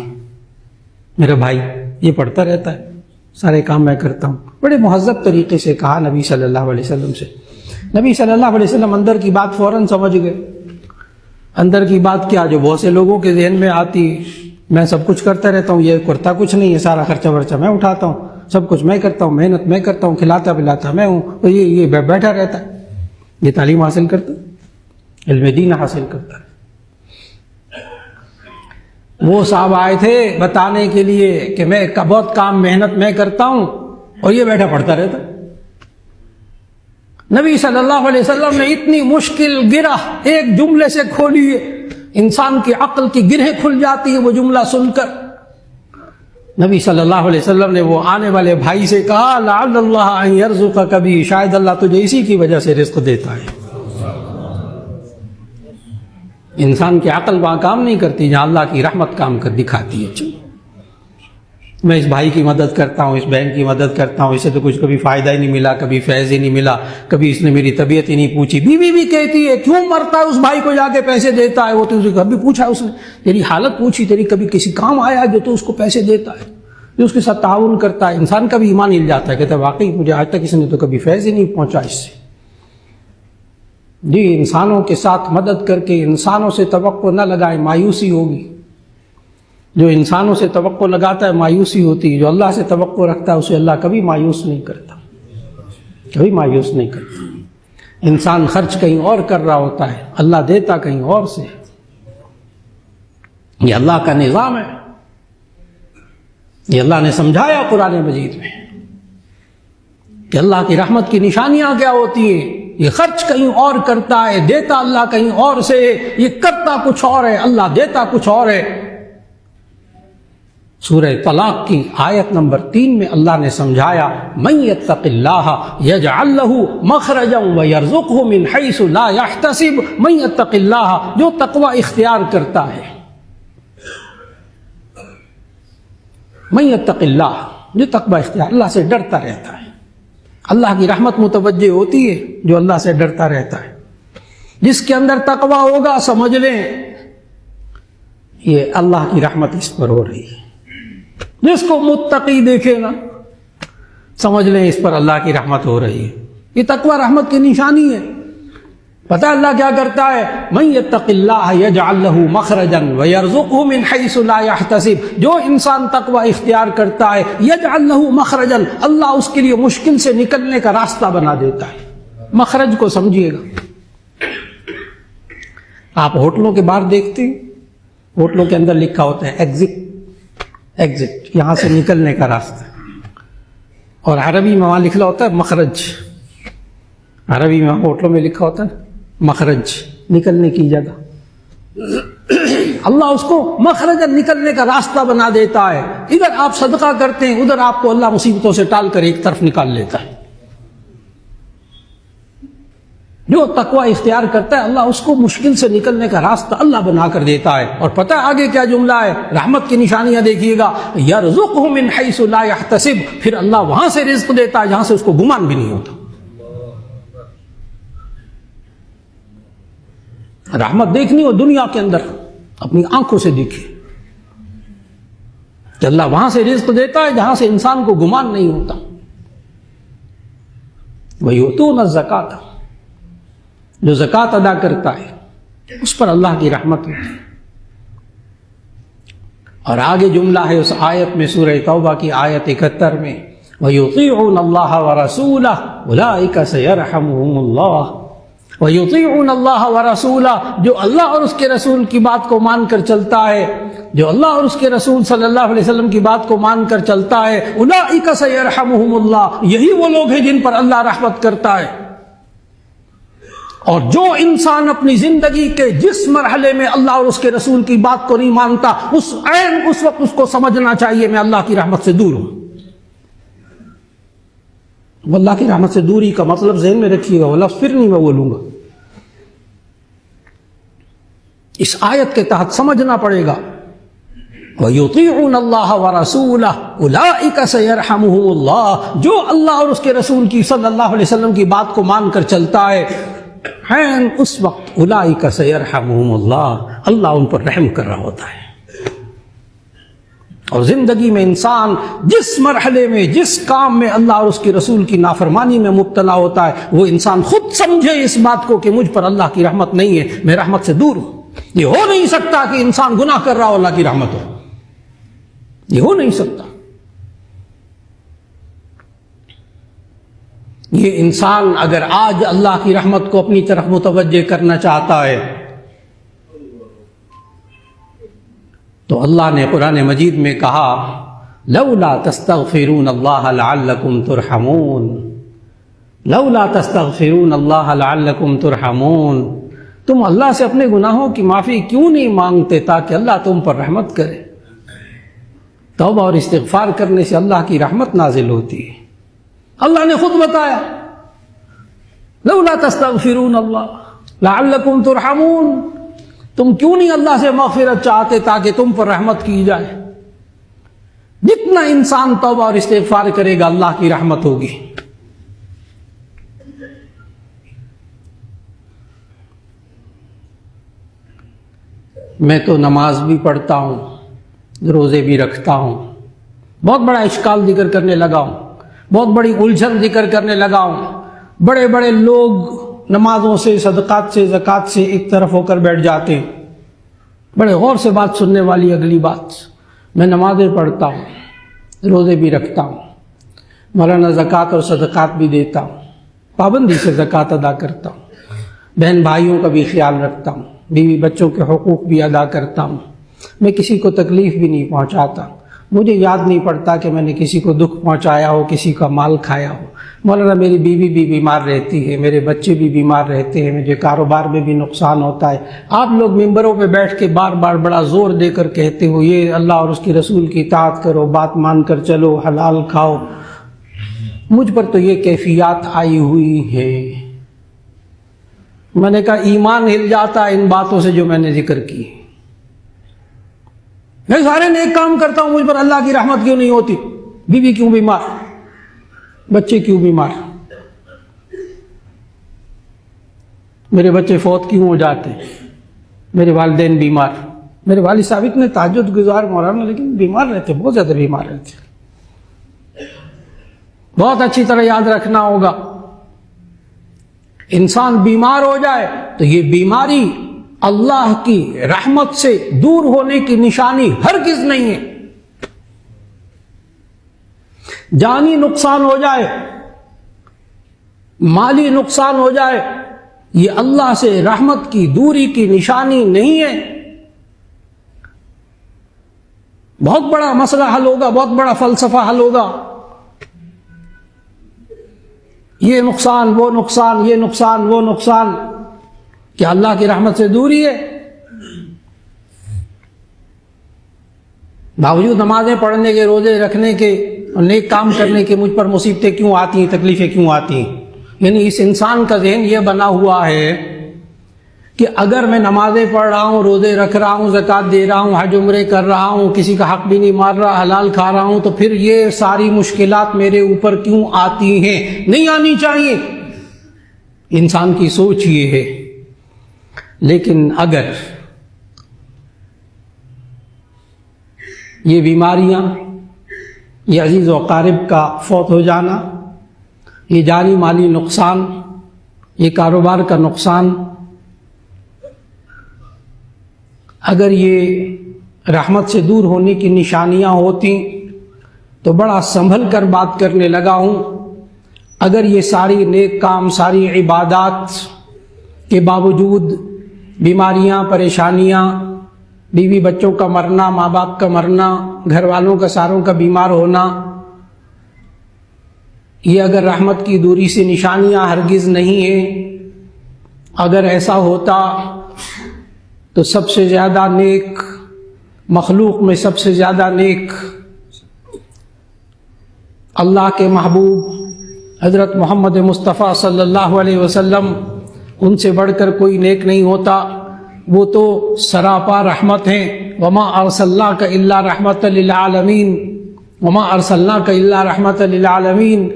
میرا بھائی یہ پڑھتا رہتا ہے، سارے کام میں کرتا ہوں. بڑے مہذب طریقے سے کہا نبی صلی اللہ علیہ وسلم سے. نبی صلی اللہ علیہ وسلم اندر کی بات فوراً سمجھ گئے. اندر کی بات کیا جو بہت سے لوگوں کے ذہن میں آتی، میں سب کچھ کرتا رہتا ہوں، یہ کرتا کچھ نہیں ہے، سارا خرچہ ورچہ میں اٹھاتا ہوں، سب کچھ میں کرتا ہوں، محنت میں کرتا ہوں، کھلاتا پلاتا میں ہوں، تو یہ بیٹھا رہتا ہے. یہ تعلیم حاصل کرتا، علم دین حاصل کرتا ہے. وہ صاحب آئے تھے بتانے کے لیے کہ میں بہت کام محنت میں کرتا ہوں اور یہ بیٹھا پڑھتا رہتا. نبی صلی اللہ علیہ وسلم نے اتنی مشکل گرہ ایک جملے سے کھولی ہے، انسان کی عقل کی گرہیں کھل جاتی ہے وہ جملہ سن کر. نبی صلی اللہ علیہ وسلم نے وہ آنے والے بھائی سے کہا لعل اللہ ان یرزقک کبھی، شاید اللہ تجھے اسی کی وجہ سے رزق دیتا ہے. انسان کی عقل وہاں کام نہیں کرتی جہاں اللہ کی رحمت کام کر دکھاتی ہے. میں اس بھائی کی مدد کرتا ہوں، اس بہن کی مدد کرتا ہوں، اسے تو کچھ کبھی فائدہ ہی نہیں ملا، کبھی فیض ہی نہیں ملا، کبھی اس نے میری طبیعت ہی نہیں پوچھی. بیوی بھی کہتی ہے کیوں مرتا ہے اس بھائی کو جا کے پیسے دیتا ہے، وہ تو اسے کبھی پوچھا اس نے، تیری حالت پوچھی، تیری کبھی کسی کام آیا جو تو اس کو پیسے دیتا ہے، جو اس کے ساتھ تعاون کرتا ہے. انسان کا بھی ایمان ہل جاتا ہے، کہتا ہے واقعی مجھے آج تک اس نے تو کبھی فیض ہی نہیں پہنچا اس سے. جی انسانوں کے ساتھ مدد کر کے انسانوں سے توقع نہ لگائے، مایوسی ہوگی. جو انسانوں سے توقع لگاتا ہے مایوسی ہوتی ہے، جو اللہ سے توقع رکھتا ہے اسے اللہ کبھی مایوس نہیں کرتا، کبھی مایوس نہیں کرتا. انسان خرچ کہیں اور کر رہا ہوتا ہے، اللہ دیتا کہیں اور سے. یہ اللہ کا نظام ہے، یہ اللہ نے سمجھایا قرآن مجید میں کہ اللہ کی رحمت کی نشانیاں کیا ہوتی ہیں. یہ خرچ کہیں اور کرتا ہے، دیتا اللہ کہیں اور سے، یہ کرتا کچھ اور ہے، اللہ دیتا کچھ اور ہے. سورہ طلاق کی آیت نمبر 3 میں اللہ نے سمجھایا من یتق اللہ یجعل لہ مخرجا ویرزقہ من حیث لا یحتسب. من یتق اللہ، جو تقوی اختیار کرتا ہے، من یتق اللہ، جو تقوی اختیار، اللہ سے ڈرتا رہتا ہے، اللہ کی رحمت متوجہ ہوتی ہے جو اللہ سے ڈرتا رہتا ہے۔ جس کے اندر تقوی ہوگا سمجھ لیں یہ اللہ کی رحمت اس پر ہو رہی ہے۔ جس کو متقی دیکھے نا سمجھ لیں اس پر اللہ کی رحمت ہو رہی ہے۔ یہ تقوی رحمت کی نشانی ہے۔ پتہ اللہ کیا کرتا ہے؟ من یتق اللہ یجعل له مخرجا ویرزقه من حیث لا یحتسب، جو انسان تقوی اختیار کرتا ہے یجعل له مخرجا، اللہ اس کے لیے مشکل سے نکلنے کا راستہ بنا دیتا ہے۔ مخرج کو سمجھیے گا، آپ ہوٹلوں کے باہر دیکھتے ہیں، ہوٹلوں کے اندر لکھا ہوتا ہے ایگزٹ، یہاں سے نکلنے کا راستہ، اور عربی میں وہاں لکھا ہوتا ہے مخرج، عربی میں ہوٹلوں میں لکھا ہوتا ہے مخرج، نکلنے کی جگہ۔ اللہ اس کو مخرج، نکلنے کا راستہ بنا دیتا ہے۔ ادھر آپ صدقہ کرتے ہیں، ادھر آپ کو اللہ مصیبتوں سے ٹال کر ایک طرف نکال لیتا ہے۔ جو تقوی اختیار کرتا ہے اللہ اس کو مشکل سے نکلنے کا راستہ اللہ بنا کر دیتا ہے۔ اور پتہ ہے آگے کیا جملہ ہے؟ رحمت کی نشانیاں دیکھیے گا، یرزقہ من حیث لا یحتسب، پھر اللہ وہاں سے رزق دیتا ہے جہاں سے اس کو گمان بھی نہیں ہوتا۔ رحمت دیکھنی ہو دنیا کے اندر اپنی آنکھوں سے دیکھیے کہ اللہ وہاں سے رزق دیتا ہے جہاں سے انسان کو گمان نہیں ہوتا۔ وَيُؤْتُونَ الزَّكَاةَ، جو زکوٰۃ ادا کرتا ہے اس پر اللہ کی رحمت ہوتی ہے۔ اور آگے جملہ ہے اس آیت میں، سورہ توبہ کی آیت 71 میں، وَيُطِيعُونَ اللَّهَ وَرَسُولَهُ أُولَٰئِكَ سَيَرْحَمُهُمُ اللَّهُ۔ وَيُطِيعُونَ اللَّهَ وَرَسُولَهُ، جو اللہ اور اس کے رسول کی بات کو مان کر چلتا ہے، جو اللہ اور اس کے رسول صلی اللہ علیہ وسلم کی بات کو مان کر چلتا ہے، أُولَٰئِكَ سَيَرْحَمُهُمُ اللَّهُ، یہی وہ لوگ ہیں جن پر اللہ رحمت کرتا ہے۔ اور جو انسان اپنی زندگی کے جس مرحلے میں اللہ اور اس کے رسول کی بات کو نہیں مانتا، اس وقت اس کو سمجھنا چاہیے میں اللہ کی رحمت سے دور ہوں۔ اللہ کی رحمت سے دوری کا مطلب ذہن میں رکھیے گا، وہ لفظ پھر نہیں میں بولوں گا، اس آیت کے تحت سمجھنا پڑے گا۔ وَيُطِيعُونَ اللَّهَ وَرَسُولَهُ أُولَٰئِكَ سَيَرْحَمُهُمُ اللَّهُ، جو اللہ اور اس کے رسول کی صلی اللہ علیہ وسلم کی بات کو مان کر چلتا ہے، اس وقت أُولَٰئِكَ سَيَرْحَمُهُمُ اللَّهُ، اللہ ان پر رحم کر رہا ہوتا ہے۔ اور زندگی میں انسان جس مرحلے میں جس کام میں اللہ اور اس کے رسول کی نافرمانی میں مبتلا ہوتا ہے، وہ انسان خود سمجھے اس بات کو کہ مجھ پر اللہ کی رحمت نہیں ہے، میں رحمت سے دور ہوں۔ یہ ہو نہیں سکتا کہ انسان گناہ کر رہا ہو اللہ کی رحمت ہو، یہ ہو نہیں سکتا۔ یہ انسان اگر آج اللہ کی رحمت کو اپنی طرف متوجہ کرنا چاہتا ہے تو اللہ نے قرآن مجید میں کہا، لولا تستغفرون اللہ لعلکم ترحمون، لولا تستغفرون اللہ لعلکم ترحمون، تم اللہ سے اپنے گناہوں کی معافی کیوں نہیں مانگتے تاکہ اللہ تم پر رحمت کرے۔ توبہ اور استغفار کرنے سے اللہ کی رحمت نازل ہوتی ہے۔ اللہ نے خود بتایا، لولا تستغفرون اللہ لعلکم ترحمون، تم کیوں نہیں اللہ سے مغفرت چاہتے تاکہ تم پر رحمت کی جائے۔ جتنا انسان توبہ اور استغفار کرے گا اللہ کی رحمت ہوگی۔ میں تو نماز بھی پڑھتا ہوں، روزے بھی رکھتا ہوں، بہت بڑا اشکال ذکر کرنے لگا ہوں، بہت بڑی الجھن ذکر کرنے لگا ہوں۔ بڑے بڑے لوگ نمازوں سے، صدقات سے، زکوٰۃ سے ایک طرف ہو کر بیٹھ جاتے ہیں۔ بڑے غور سے بات سننے والی اگلی بات، میں نمازیں پڑھتا ہوں، روزے بھی رکھتا ہوں، مولانا زکوٰۃ اور صدقات بھی دیتا ہوں، پابندی سے زکوٰۃ ادا کرتا ہوں، بہن بھائیوں کا بھی خیال رکھتا ہوں، بیوی بچوں کے حقوق بھی ادا کرتا ہوں، میں کسی کو تکلیف بھی نہیں پہنچاتا، مجھے یاد نہیں پڑتا کہ میں نے کسی کو دکھ پہنچایا ہو، کسی کا مال کھایا ہو۔ مولانا میری بیوی بھی بیمار رہتی ہے، میرے بچے بھی بیمار رہتے ہیں، مجھے کاروبار میں بھی نقصان ہوتا ہے۔ آپ لوگ ممبروں پہ بیٹھ کے بار بار بڑا زور دے کر کہتے ہو یہ اللہ اور اس کی رسول کی اطاعت کرو، بات مان کر چلو، حلال کھاؤ۔ مجھ پر تو یہ کیفیات آئی ہوئی ہے۔ میں نے کہا ایمان ہل جاتا ہے ان باتوں سے جو میں نے ذکر کی۔ میں سارے نیک کام کرتا ہوں، مجھ پر اللہ کی رحمت کیوں نہیں ہوتی؟ بیوی کیوں بیمار، بچے کیوں بیمار، میرے بچے فوت کیوں ہو جاتے ہیں، میرے والدین بیمار، میرے والد صاحب اتنے تہجد گزار مولانا لیکن بیمار رہتے، بہت زیادہ بیمار رہتے۔ بہت اچھی طرح یاد رکھنا ہوگا، انسان بیمار ہو جائے تو یہ بیماری اللہ کی رحمت سے دور ہونے کی نشانی ہرگز نہیں ہے۔ جانی نقصان ہو جائے، مالی نقصان ہو جائے، یہ اللہ سے رحمت کی دوری کی نشانی نہیں ہے۔ بہت بڑا مسئلہ حل ہوگا، بہت بڑا فلسفہ حل ہوگا۔ یہ نقصان، وہ نقصان، یہ نقصان، وہ نقصان، کیا اللہ کی رحمت سے دوری ہے؟ باوجود نمازیں پڑھنے کے، روزے رکھنے کے اور نیک کام کرنے کے مجھ پر مصیبتیں کیوں آتی ہیں، تکلیفیں کیوں آتی ہیں؟ یعنی اس انسان کا ذہن یہ بنا ہوا ہے کہ اگر میں نمازیں پڑھ رہا ہوں، روزے رکھ رہا ہوں، زکوٰۃ دے رہا ہوں، حج عمرے کر رہا ہوں، کسی کا حق بھی نہیں مار رہا، حلال کھا رہا ہوں، تو پھر یہ ساری مشکلات میرے اوپر کیوں آتی ہیں؟ نہیں آنی چاہیے۔ انسان کی سوچ یہ ہے۔ لیکن اگر یہ بیماریاں، یہ عزیز و اقارب کا فوت ہو جانا، یہ جانی مالی نقصان، یہ کاروبار کا نقصان، اگر یہ رحمت سے دور ہونے کی نشانیاں ہوتی تو بڑا سنبھل کر بات کرنے لگا ہوں۔ اگر یہ ساری نیک کام، ساری عبادات کے باوجود بیماریاں، پریشانیاں، بیوی بچوں کا مرنا، ماں باپ کا مرنا، گھر والوں کا ساروں کا بیمار ہونا، یہ اگر رحمت کی دوری سے نشانیاں ہرگز نہیں ہیں، اگر ایسا ہوتا تو سب سے زیادہ نیک مخلوق میں سب سے زیادہ نیک اللہ کے محبوب حضرت محمد مصطفیٰ صلی اللہ علیہ وسلم، ان سے بڑھ کر کوئی نیک نہیں ہوتا۔ وہ تو سراپا رحمت ہیں۔ وما ارسلناک الا رحمۃ للعالمین، وما ارسلناک الا رحمۃ للعالمین،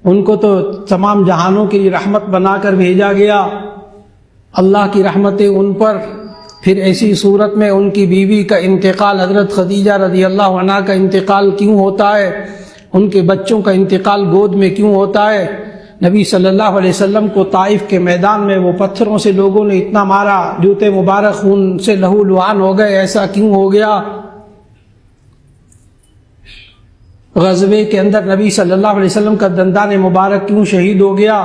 ان کو تو تمام جہانوں کے لیے رحمت بنا کر بھیجا گیا۔ اللہ کی رحمتیں ان پر، پھر ایسی صورت میں ان کی بیوی کا انتقال، حضرت خدیجہ رضی اللہ عنہا کا انتقال کیوں ہوتا ہے؟ ان کے بچوں کا انتقال گود میں کیوں ہوتا ہے؟ نبی صلی اللہ علیہ وسلم کو طائف کے میدان میں وہ پتھروں سے لوگوں نے اتنا مارا، جوتے مبارک خون سے لہو لعان ہو گئے، ایسا کیوں ہو گیا؟ غزوے کے اندر نبی صلی اللہ علیہ وسلم کا دندان مبارک کیوں شہید ہو گیا؟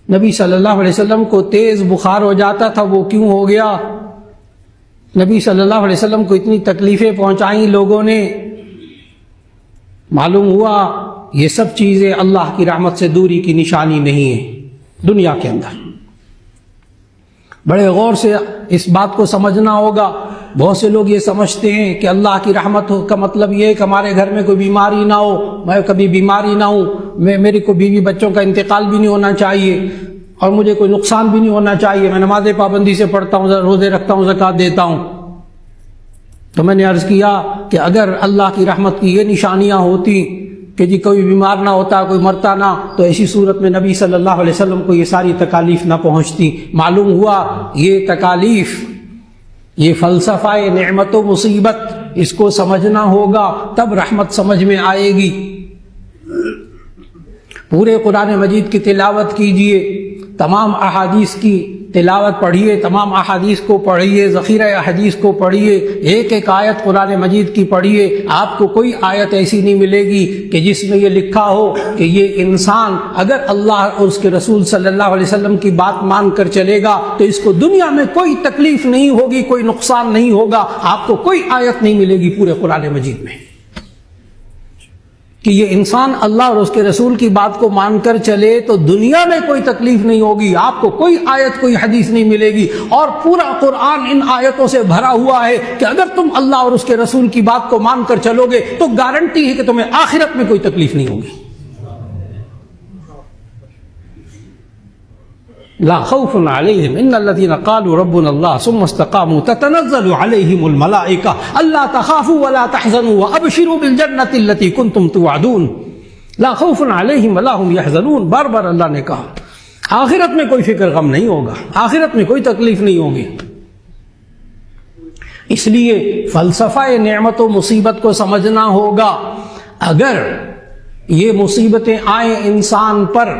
نبی صلی اللہ علیہ وسلم کو تیز بخار ہو جاتا تھا، وہ کیوں ہو گیا؟ نبی صلی اللہ علیہ وسلم کو اتنی تکلیفیں پہنچائیں لوگوں نے، معلوم ہوا یہ سب چیزیں اللہ کی رحمت سے دوری کی نشانی نہیں ہے۔ دنیا کے اندر بڑے غور سے اس بات کو سمجھنا ہوگا۔ بہت سے لوگ یہ سمجھتے ہیں کہ اللہ کی رحمت کا مطلب یہ ہے کہ ہمارے گھر میں کوئی بیماری نہ ہو، میں کبھی بیماری نہ ہوں، میری کو بیوی بچوں کا انتقال بھی نہیں ہونا چاہیے، اور مجھے کوئی نقصان بھی نہیں ہونا چاہیے، میں نمازیں پابندی سے پڑھتا ہوں، روزے رکھتا ہوں، زکوٰۃ دیتا ہوں۔ تو میں نے عرض کیا کہ اگر اللہ کی رحمت کی یہ نشانیاں ہوتی کہ جی کوئی بیمار نہ ہوتا، کوئی مرتا نہ، تو ایسی صورت میں نبی صلی اللہ علیہ وسلم کو یہ ساری تکالیف نہ پہنچتی۔ معلوم ہوا یہ تکالیف، یہ فلسفہ نعمت و مصیبت، اس کو سمجھنا ہوگا، تب رحمت سمجھ میں آئے گی۔ پورے قرآن مجید کی تلاوت کیجئے، تمام احادیث کی تلاوت پڑھیے، تمام احادیث کو پڑھیے، ذخیرہ احادیث کو پڑھیے، ایک ایک آیت قرآن مجید کی پڑھیے۔ آپ کو کوئی آیت ایسی نہیں ملے گی کہ جس میں یہ لکھا ہو کہ یہ انسان اگر اللہ اور اس کے رسول صلی اللہ علیہ وسلم کی بات مان کر چلے گا تو اس کو دنیا میں کوئی تکلیف نہیں ہوگی، کوئی نقصان نہیں ہوگا۔ آپ کو کوئی آیت نہیں ملے گی پورے قرآن مجید میں کہ یہ انسان اللہ اور اس کے رسول کی بات کو مان کر چلے تو دنیا میں کوئی تکلیف نہیں ہوگی۔ آپ کو کوئی آیت، کوئی حدیث نہیں ملے گی، اور پورا قرآن ان آیتوں سے بھرا ہوا ہے کہ اگر تم اللہ اور اس کے رسول کی بات کو مان کر چلو گے تو گارنٹی ہے کہ تمہیں آخرت میں کوئی تکلیف نہیں ہوگی۔ لا خوف علیہم ان الذین قالوا ربنا اللہ ثم استقاموا تتنزل علیہم الملائکہ الا تخافوا ولا تحزنوا وابشروا بالجنۃ التي کنتم توعدون. لا خوف علیہم ولا هم يحزنون. بار بار اللہ نے کہا آخرت میں کوئی فکر غم نہیں ہوگا، آخرت میں کوئی تکلیف نہیں ہوگی. اس لیے فلسفہ نعمت و مصیبت کو سمجھنا ہوگا. اگر یہ مصیبتیں آئیں انسان پر،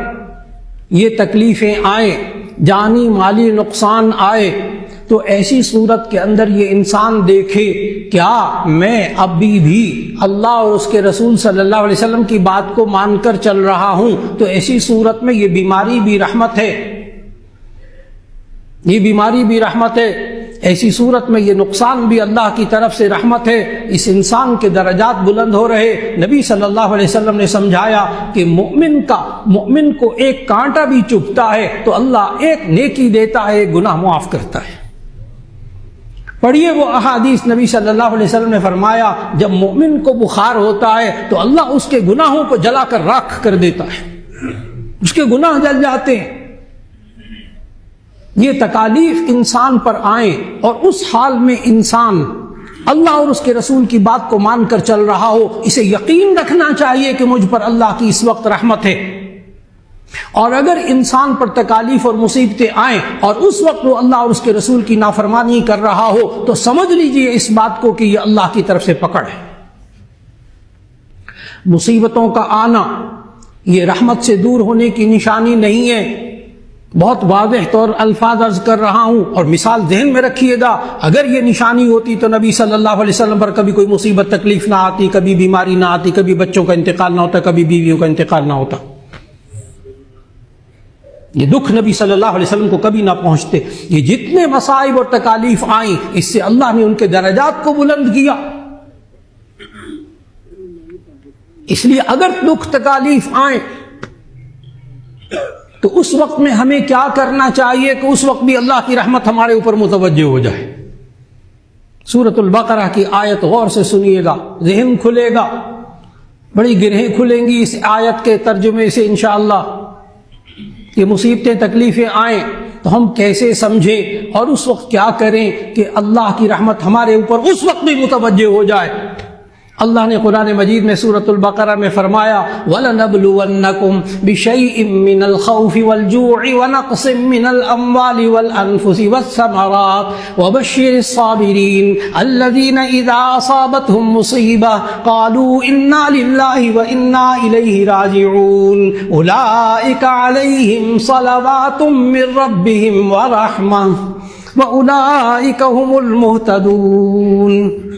یہ تکلیفیں آئیں، جانی مالی نقصان آئے، تو ایسی صورت کے اندر یہ انسان دیکھے کیا میں ابھی بھی اللہ اور اس کے رسول صلی اللہ علیہ وسلم کی بات کو مان کر چل رہا ہوں، تو ایسی صورت میں یہ بیماری بھی رحمت ہے، یہ بیماری بھی رحمت ہے. ایسی صورت میں یہ نقصان بھی اللہ کی طرف سے رحمت ہے. اس انسان کے درجات بلند ہو رہے. نبی صلی اللہ علیہ وسلم نے سمجھایا کہ مومن کو ایک کانٹا بھی چبھتا ہے تو اللہ ایک نیکی دیتا ہے، ایک گناہ معاف کرتا ہے. پڑھیے وہ احادیث. نبی صلی اللہ علیہ وسلم نے فرمایا جب مومن کو بخار ہوتا ہے تو اللہ اس کے گناہوں کو جلا کر راکھ کر دیتا ہے، اس کے گناہ جل جاتے ہیں. یہ تکالیف انسان پر آئیں اور اس حال میں انسان اللہ اور اس کے رسول کی بات کو مان کر چل رہا ہو، اسے یقین رکھنا چاہیے کہ مجھ پر اللہ کی اس وقت رحمت ہے. اور اگر انسان پر تکالیف اور مصیبتیں آئیں اور اس وقت وہ اللہ اور اس کے رسول کی نافرمانی کر رہا ہو تو سمجھ لیجئے اس بات کو کہ یہ اللہ کی طرف سے پکڑ ہے. مصیبتوں کا آنا یہ رحمت سے دور ہونے کی نشانی نہیں ہے. بہت واضح طور الفاظ عرض کر رہا ہوں اور مثال ذہن میں رکھیے گا. اگر یہ نشانی ہوتی تو نبی صلی اللہ علیہ وسلم پر کبھی کوئی مصیبت تکلیف نہ آتی، کبھی بیماری نہ آتی، کبھی بچوں کا انتقال نہ ہوتا، کبھی بیویوں کا انتقال نہ ہوتا. یہ دکھ نبی صلی اللہ علیہ وسلم کو کبھی نہ پہنچتے. یہ جتنے مصائب اور تکالیف آئیں اس سے اللہ نے ان کے درجات کو بلند کیا. اس لیے اگر دکھ تکالیف آئیں تو اس وقت میں ہمیں کیا کرنا چاہیے کہ اس وقت بھی اللہ کی رحمت ہمارے اوپر متوجہ ہو جائے. سورۃ البقرہ کی آیت غور سے سنیے گا، ذہن کھلے گا، بڑی گرہیں کھلیں گی اس آیت کے ترجمے سے انشاءاللہ. یہ مصیبتیں تکلیفیں آئیں تو ہم کیسے سمجھیں اور اس وقت کیا کریں کہ اللہ کی رحمت ہمارے اوپر اس وقت بھی متوجہ ہو جائے. اللہ نے قرآن مجید میں سورۃ البقرہ میں فرمایا وَلَنَبْلُوَنَّكُمْ بِشَيْءٍ مِّنَ الْخَوْفِ وَالْجُوعِ وَنَقْصٍ مِّنَ الْأَمْوَالِ وَالْأَنفُسِ وَالثَّمَرَاتِ وَبَشِّرِ الصَّابِرِينَ الَّذِينَ إِذَا أَصَابَتْهُم مُّصِيبَةٌ قَالُوا إِنَّا لِلَّهِ وَإِنَّا إِلَيْهِ رَاجِعُونَ أُولَٰئِكَ عَلَيْهِمْ صَلَوَاتٌ مِّن رَّبِّهِمْ وَرَحْمَةٌ وَأُولَٰئِكَ هُمُ الْمُهْتَدُونَ.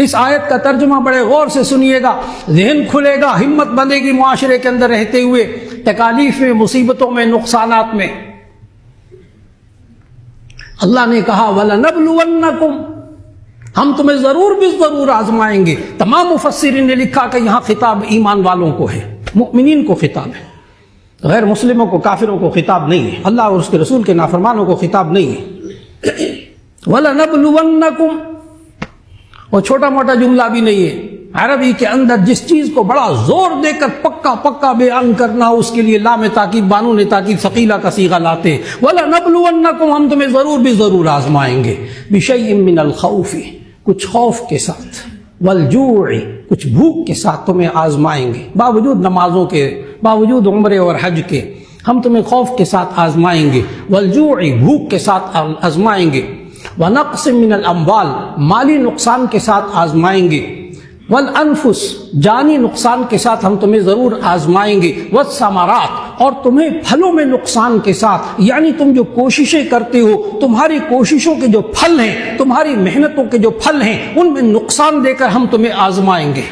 اس آیت کا ترجمہ بڑے غور سے سنیے گا، ذہن کھلے گا، ہمت بندے گی معاشرے کے اندر رہتے ہوئے تکالیف میں، مصیبتوں میں، نقصانات میں. اللہ نے کہا وَلَنَبْلُوَنَّكُمْ، ہم تمہیں ضرور بھی ضرور آزمائیں گے. تمام مفسرین نے لکھا کہ یہاں خطاب ایمان والوں کو ہے، مؤمنین کو خطاب ہے، غیر مسلموں کو، کافروں کو خطاب نہیں ہے، اللہ اور اس کے رسول کے نافرمانوں کو خطاب نہیں ہے. وَلَنَبْلُوَنَّكُمْ، وہ چھوٹا موٹا جملہ بھی نہیں ہے. عربی کے اندر جس چیز کو بڑا زور دے کر پکا بیان کرنا ہو اس کے لیے لام تاکید، بانون تاکید ثقیلہ کا صیغہ لاتے. وَلَنَبْلُوَنَّكُمْ، ہم تمہیں ضرور بھی ضرور آزمائیں گے. بِشَيْءٍ مِّنَ الْخَوْفِ، کچھ خوف کے ساتھ، وَالْجُوعِ، کچھ بھوک کے ساتھ تمہیں آزمائیں گے. باوجود نمازوں کے، باوجود عمرے اور حج کے، ہم تمہیں خوف کے ساتھ آزمائیں گے. وَالْجُوعِ، بھوک کے ساتھ آزمائیں گے. وَنَقْصٍ مِّنَ الْأَمْوَالِ، مالی نقصان کے ساتھ آزمائیں گے. وَالْأَنفُسِ، جانی نقصان کے ساتھ ہم تمہیں ضرور آزمائیں گے. وَالثَّمَرَاتِ، اور تمہیں پھلوں میں نقصان کے ساتھ، یعنی تم جو کوششیں کرتے ہو، تمہاری کوششوں کے جو پھل ہیں، تمہاری محنتوں کے جو پھل ہیں، ان میں نقصان دے کر ہم تمہیں آزمائیں گے.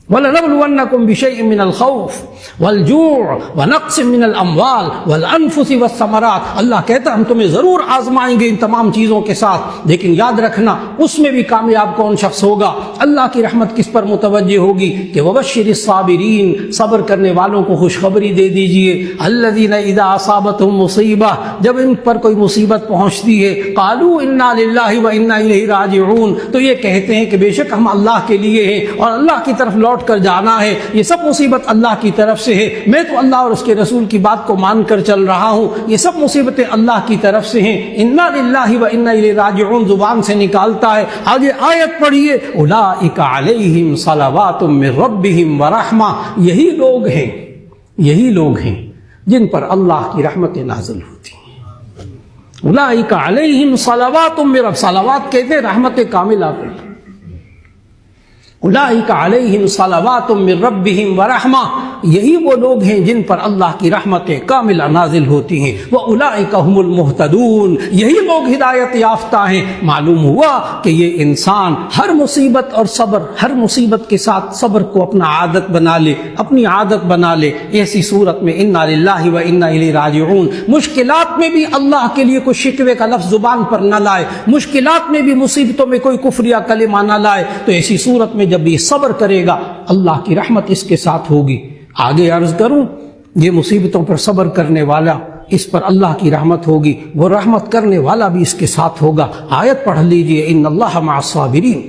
وَلَنَبْلُوَنَّكُمْ بِشَيْءٍ مِّنَ الْخَوْفِ وَالْجُوعِ وَنَقْصٍ مِّنَ الْأَمْوَالِ وَالْأَنفُسِ وَالثَّمَرَاتِ. اللہ کہتا ہے ہم تمہیں ضرور آزمائیں گے ان تمام چیزوں کے ساتھ. لیکن یاد رکھنا اس میں بھی کامیاب کون شخص ہوگا، اللہ کی رحمت کس پر متوجہ ہوگی کہ وَبَشِّرِ الصَّابِرِينَ، صبر کرنے والوں کو خوشخبری دے دیجئے. الَّذِينَ إِذَا أَصَابَتْهُم مُّصِيبَةٌ، جب ان پر کوئی مصیبت پہنچتی ہے، قَالُوا إِنَّا لِلَّهِ وَإِنَّا إِلَيْهِ رَاجِعُونَ، تو یہ کہتے ہیں کہ بے شک ہم اللہ کے لیے ہیں اور اللہ کی طرف لوٹ لوٹ کر جانا ہے، یہ سب مصیبت اللہ کی طرف سے ہے، میں تو اللہ اور اس کے رسول کی بات کو مان کر چل رہا ہوں، یہ سب مصیبتیں اللہ کی طرف سے ہیں، انا للہ و انا الیہ راجعون زبان سے نکالتا ہے۔ آگے آیت پڑھیے، اولئک علیہم صلوات من ربہم ورحمہ، یہی لوگ ہیں جن پر اللہ کی رحمتیں نازل ہوتی ہیں۔ اولئک علیہم صلوات من رب، صلوات کہتے ہیں رحمت کاملہ کو، اولئک علیہم صلوات من ربہم ورحمہ، یہی وہ لوگ ہیں جن پر اللہ کی رحمتیں کاملہ نازل ہوتی ہیں، واولئک هم المہتدون، یہی لوگ ہدایت یافتہ ہیں۔ معلوم ہوا کہ یہ انسان ہر مصیبت اور صبر، ہر مصیبت کے ساتھ صبر کو اپنا عادت بنا لے، اپنی عادت بنا لے، ایسی صورت میں انا للہ و انا الیہ راجعون۔ مشکلات میں بھی اللہ کے لیے کوئی شکوے کا لفظ زبان پر نہ لائے، مشکلات میں بھی مصیبتوں میں کوئی کفر یا کلمہ نہ لائے، تو ایسی صورت میں جب یہ صبر کرے گا اللہ کی رحمت اس کے ساتھ ہوگی۔ آگے عرض کروں، یہ مصیبتوں پر صبر کرنے والا، اس پر اللہ کی رحمت ہوگی، وہ رحمت کرنے والا بھی اس کے ساتھ ہوگا۔ آیت پڑھ لیجئے، ان اللہ مع الصابرین،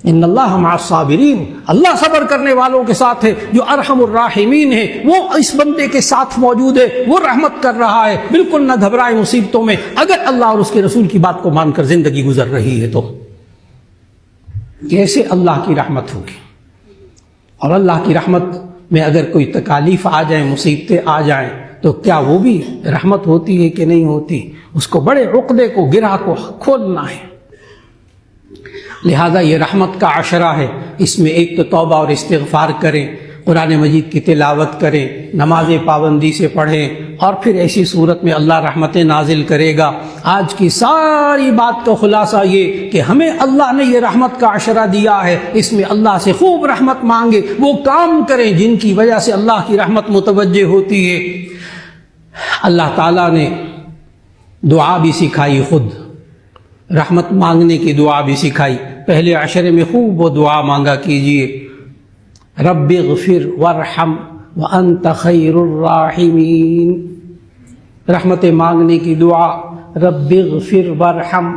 ان اللہ مع الصابرین، اللہ صبر کرنے والوں کے ساتھ ہے، جو ارحم الراحمین ہے وہ اس بندے کے ساتھ موجود ہے، وہ رحمت کر رہا ہے، بالکل نہ گھبرائے مصیبتوں میں، اگر اللہ اور اس کے رسول کی بات کو مان کر زندگی گزر رہی ہے تو۔ کیسے اللہ کی رحمت ہوگی؟ اور اللہ کی رحمت میں اگر کوئی تکالیف آ جائیں، مصیبتیں آ جائیں، تو کیا وہ بھی رحمت ہوتی ہے کہ نہیں ہوتی؟ اس کو بڑے عقدے کو، گرہ کو کھولنا ہے۔ لہذا یہ رحمت کا عشرہ ہے، اس میں ایک تو توبہ اور استغفار کریں، قرآن مجید کی تلاوت کریں، نماز پابندی سے پڑھیں، اور پھر ایسی صورت میں اللہ رحمتیں نازل کرے گا۔ آج کی ساری بات کا خلاصہ یہ کہ ہمیں اللہ نے یہ رحمت کا عشرہ دیا ہے، اس میں اللہ سے خوب رحمت مانگے، وہ کام کریں جن کی وجہ سے اللہ کی رحمت متوجہ ہوتی ہے۔ اللہ تعالیٰ نے دعا بھی سکھائی، خود رحمت مانگنے کی دعا بھی سکھائی۔ پہلے عشرے میں خوب وہ دعا مانگا کیجئے، رب اغفر وارحم وانت خیر الراحمین، رحمت مانگنے کی دعا، رب اغفر وارحم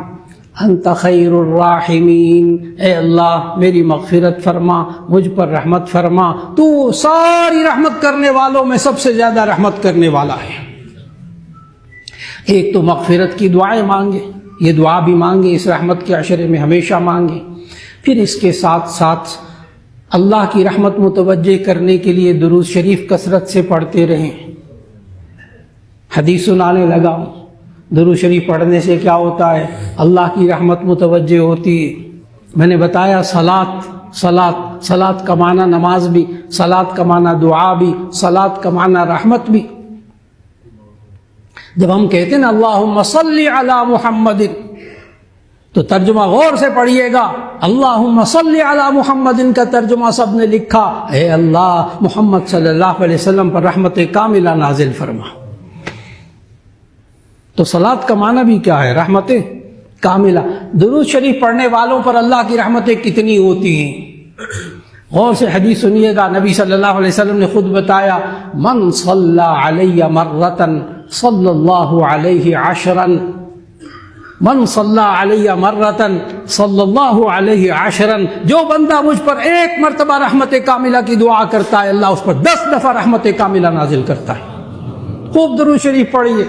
انت خیر الراحمین، اے اللہ میری مغفرت فرما، مجھ پر رحمت فرما، تو ساری رحمت کرنے والوں میں سب سے زیادہ رحمت کرنے والا ہے۔ ایک تو مغفرت کی دعائیں مانگے، یہ دعا بھی مانگے، اس رحمت کے عشرے میں ہمیشہ مانگے، پھر اس کے ساتھ ساتھ اللہ کی رحمت متوجہ کرنے کے لیے درود شریف کثرت سے پڑھتے رہیں۔ حدیث سنانے لگا، درود شریف پڑھنے سے کیا ہوتا ہے؟ اللہ کی رحمت متوجہ ہوتی ہے۔ میں نے بتایا صلاۃ کا معنی نماز بھی، صلاۃ کا معنی دعا بھی، صلاۃ کا معنی رحمت بھی۔ جب ہم کہتے ہیں نا اللہم صلی علی محمد، تو ترجمہ غور سے پڑھیے گا، اللہم صلی علی محمد کا ترجمہ سب نے لکھا، اے اللہ محمد صلی اللہ علیہ وسلم پر رحمت کاملہ نازل فرما۔ تو صلاۃ کا معنی بھی کیا ہے؟ رحمت کاملہ۔ درود شریف پڑھنے والوں پر اللہ کی رحمتیں کتنی ہوتی ہیں؟ غور سے حدیث سنیے گا، نبی صلی اللہ علیہ وسلم نے خود بتایا، من صلی علی مرۃ صلی اللہ علیہ عشرا، من صلی علی مرۃ صلی اللہ علیہ عشرا، جو بندہ مجھ پر ایک مرتبہ رحمت کاملہ کی دعا کرتا ہے، اللہ اس پر 10 دفعہ رحمت کاملہ نازل کرتا ہے۔ خوب درود شریف پڑھیے،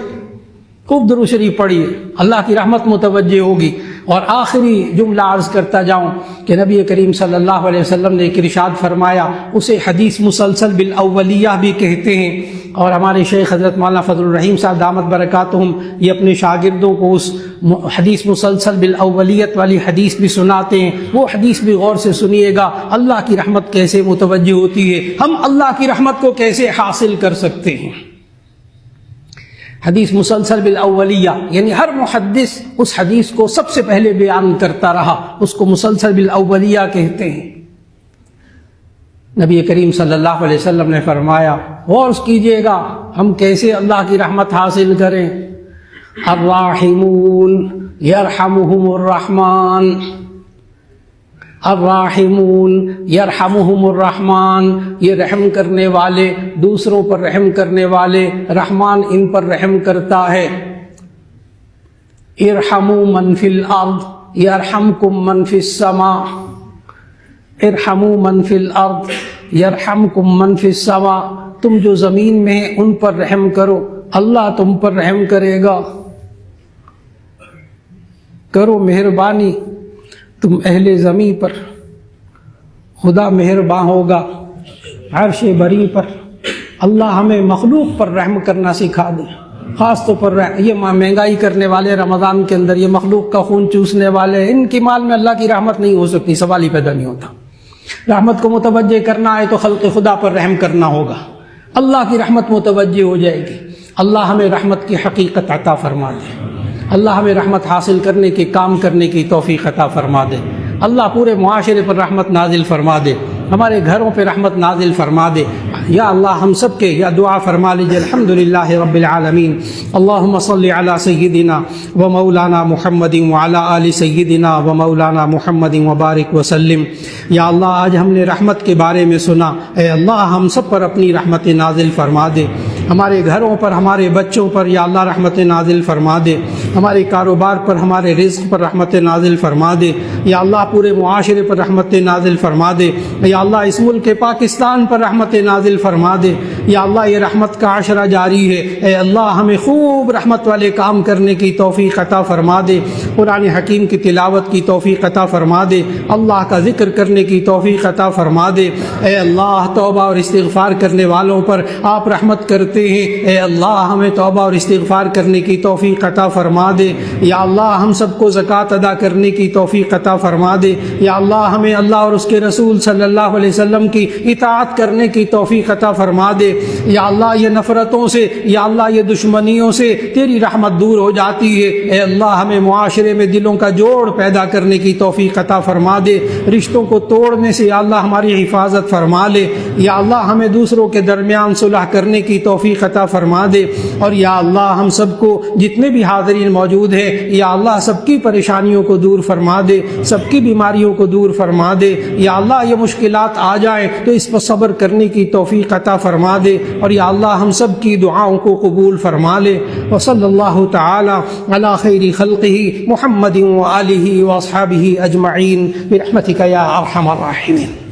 خوب درود شریف پڑھیے، اللہ کی رحمت متوجہ ہوگی۔ اور آخری جملہ عرض کرتا جاؤں کہ نبی کریم صلی اللہ علیہ وسلم نے ایک ارشاد فرمایا، اسے حدیث مسلسل بالاولیہ بھی کہتے ہیں، اور ہمارے شیخ حضرت مولانا فضل الرحیم صاحب دامت برکاتہم یہ اپنے شاگردوں کو اس حدیث مسلسل بالاولیت والی حدیث بھی سناتے ہیں، وہ حدیث بھی غور سے سنیے گا، اللہ کی رحمت کیسے متوجہ ہوتی ہے، ہم اللہ کی رحمت کو کیسے حاصل کر سکتے ہیں۔ حدیث مسلسل بالاولیہ یعنی ہر محدث اس حدیث کو سب سے پہلے بیان کرتا رہا، اس کو مسلسل بالاولیہ کہتے ہیں۔ نبی کریم صلی اللہ علیہ وسلم نے فرمایا، غور کیجئے گا ہم کیسے اللہ کی رحمت حاصل کریں۔ الراحمون یرحمہم الرحمن، الراحمون یرحمہم الرحمن، یہ رحم کرنے والے، دوسروں پر رحم کرنے والے، رحمان ان پر رحم کرتا ہے۔ ارحموا من فی الارض یرحمکم من فی السماء، ارحموا من فی الارض یرحمکم من فی السماء، تم جو زمین میں ہیں ان پر رحم کرو، اللہ تم پر رحم کرے گا۔ کرو مہربانی تم اہل زمین پر، خدا مہربان ہوگا عرش بری پر۔ اللہ ہمیں مخلوق پر رحم کرنا سکھا دے، خاص طور پر یہ مہنگائی کرنے والے رمضان کے اندر، یہ مخلوق کا خون چوسنے والے، ان کی مال میں اللہ کی رحمت نہیں ہو سکتی، سوال ہی پیدا نہیں ہوتا۔ رحمت کو متوجہ کرنا ہے تو خلق خدا پر رحم کرنا ہوگا، اللہ کی رحمت متوجہ ہو جائے گی۔ اللہ ہمیں رحمت کی حقیقت عطا فرما دے، اللہ ہمیں رحمت حاصل کرنے کے کام کرنے کی توفیق عطا فرما دے، اللہ پورے معاشرے پر رحمت نازل فرما دے، ہمارے گھروں پہ رحمت نازل فرما دے۔ یا اللہ ہم سب کے یا دعا فرما لیجیے۔ الحمدللہ رب العالمین، اللہم صلی علی سیدنا و مولانا محمد وعلی آل سیدنا و مولانا محمد وبارک وسلم۔ یا اللہ آج ہم نے رحمت کے بارے میں سنا، اے اللہ ہم سب پر اپنی رحمت نازل فرما دے، ہمارے گھروں پر، ہمارے بچوں پر یا اللہ رحمت نازل فرما دے، ہمارے کاروبار پر، ہمارے رزق پر رحمت نازل فرما دے، یا اللہ پورے معاشرے پر رحمت نازل فرما دے، یا اللہ اس ملک پاکستان پر رحمت نازل فرما دے، یا اللہ یہ رحمت کا عشرہ جاری ہے، اے اللہ ہمیں خوب رحمت والے کام کرنے کی توفیق عطا فرما دے، قرآن حکیم کی تلاوت کی توفیق عطا فرما دے، اللہ کا ذکر کرنے کی توفیق عطا فرما دے، اے اللہ توبہ اور استغفار کرنے والوں پر آپ رحمت کرتے ہیں، اے اللہ ہمیں توبہ اور استغفار کرنے کی توفیق عطا فرما دے، یا اللہ ہم سب کو زکوٰۃ ادا کرنے کی توفیق عطا فرما دے، یا اللہ ہمیں اللہ اور اس کے رسول صلی اللہ علیہ وسلم کی اطاعت کرنے کی توفیق عطا فرما دے، یا اللہ یہ نفرتوں سے، یا اللہ یہ دشمنیوں سے تیری رحمت دور ہو جاتی ہے، اے اللہ ہمیں معاشرے میں دلوں کا جوڑ پیدا کرنے کی توفیق عطا فرما دے، رشتوں کو توڑنے سے یا اللہ ہماری حفاظت فرما لے، یا اللہ ہمیں دوسروں کے درمیان صلح کرنے کی توفیق عطا فرما دے، اور یا اللہ ہم سب کو جتنے بھی حاضرین موجود ہیں یا اللہ سب کی پریشانیوں کو دور فرما دے، سب کی بیماریوں کو دور فرما دے، یا اللہ یہ مشکلات آ جائیں تو اس پر صبر کرنے کی توفیق عطا فرما دے، اور یا اللہ ہم سب کی دعاؤں کو قبول فرما لے۔ وصلی اللہ تعالی علی خیر خلقہ محمد وآلہ واصحابہ اجمعین برحمتک یا ارحم الراحمین۔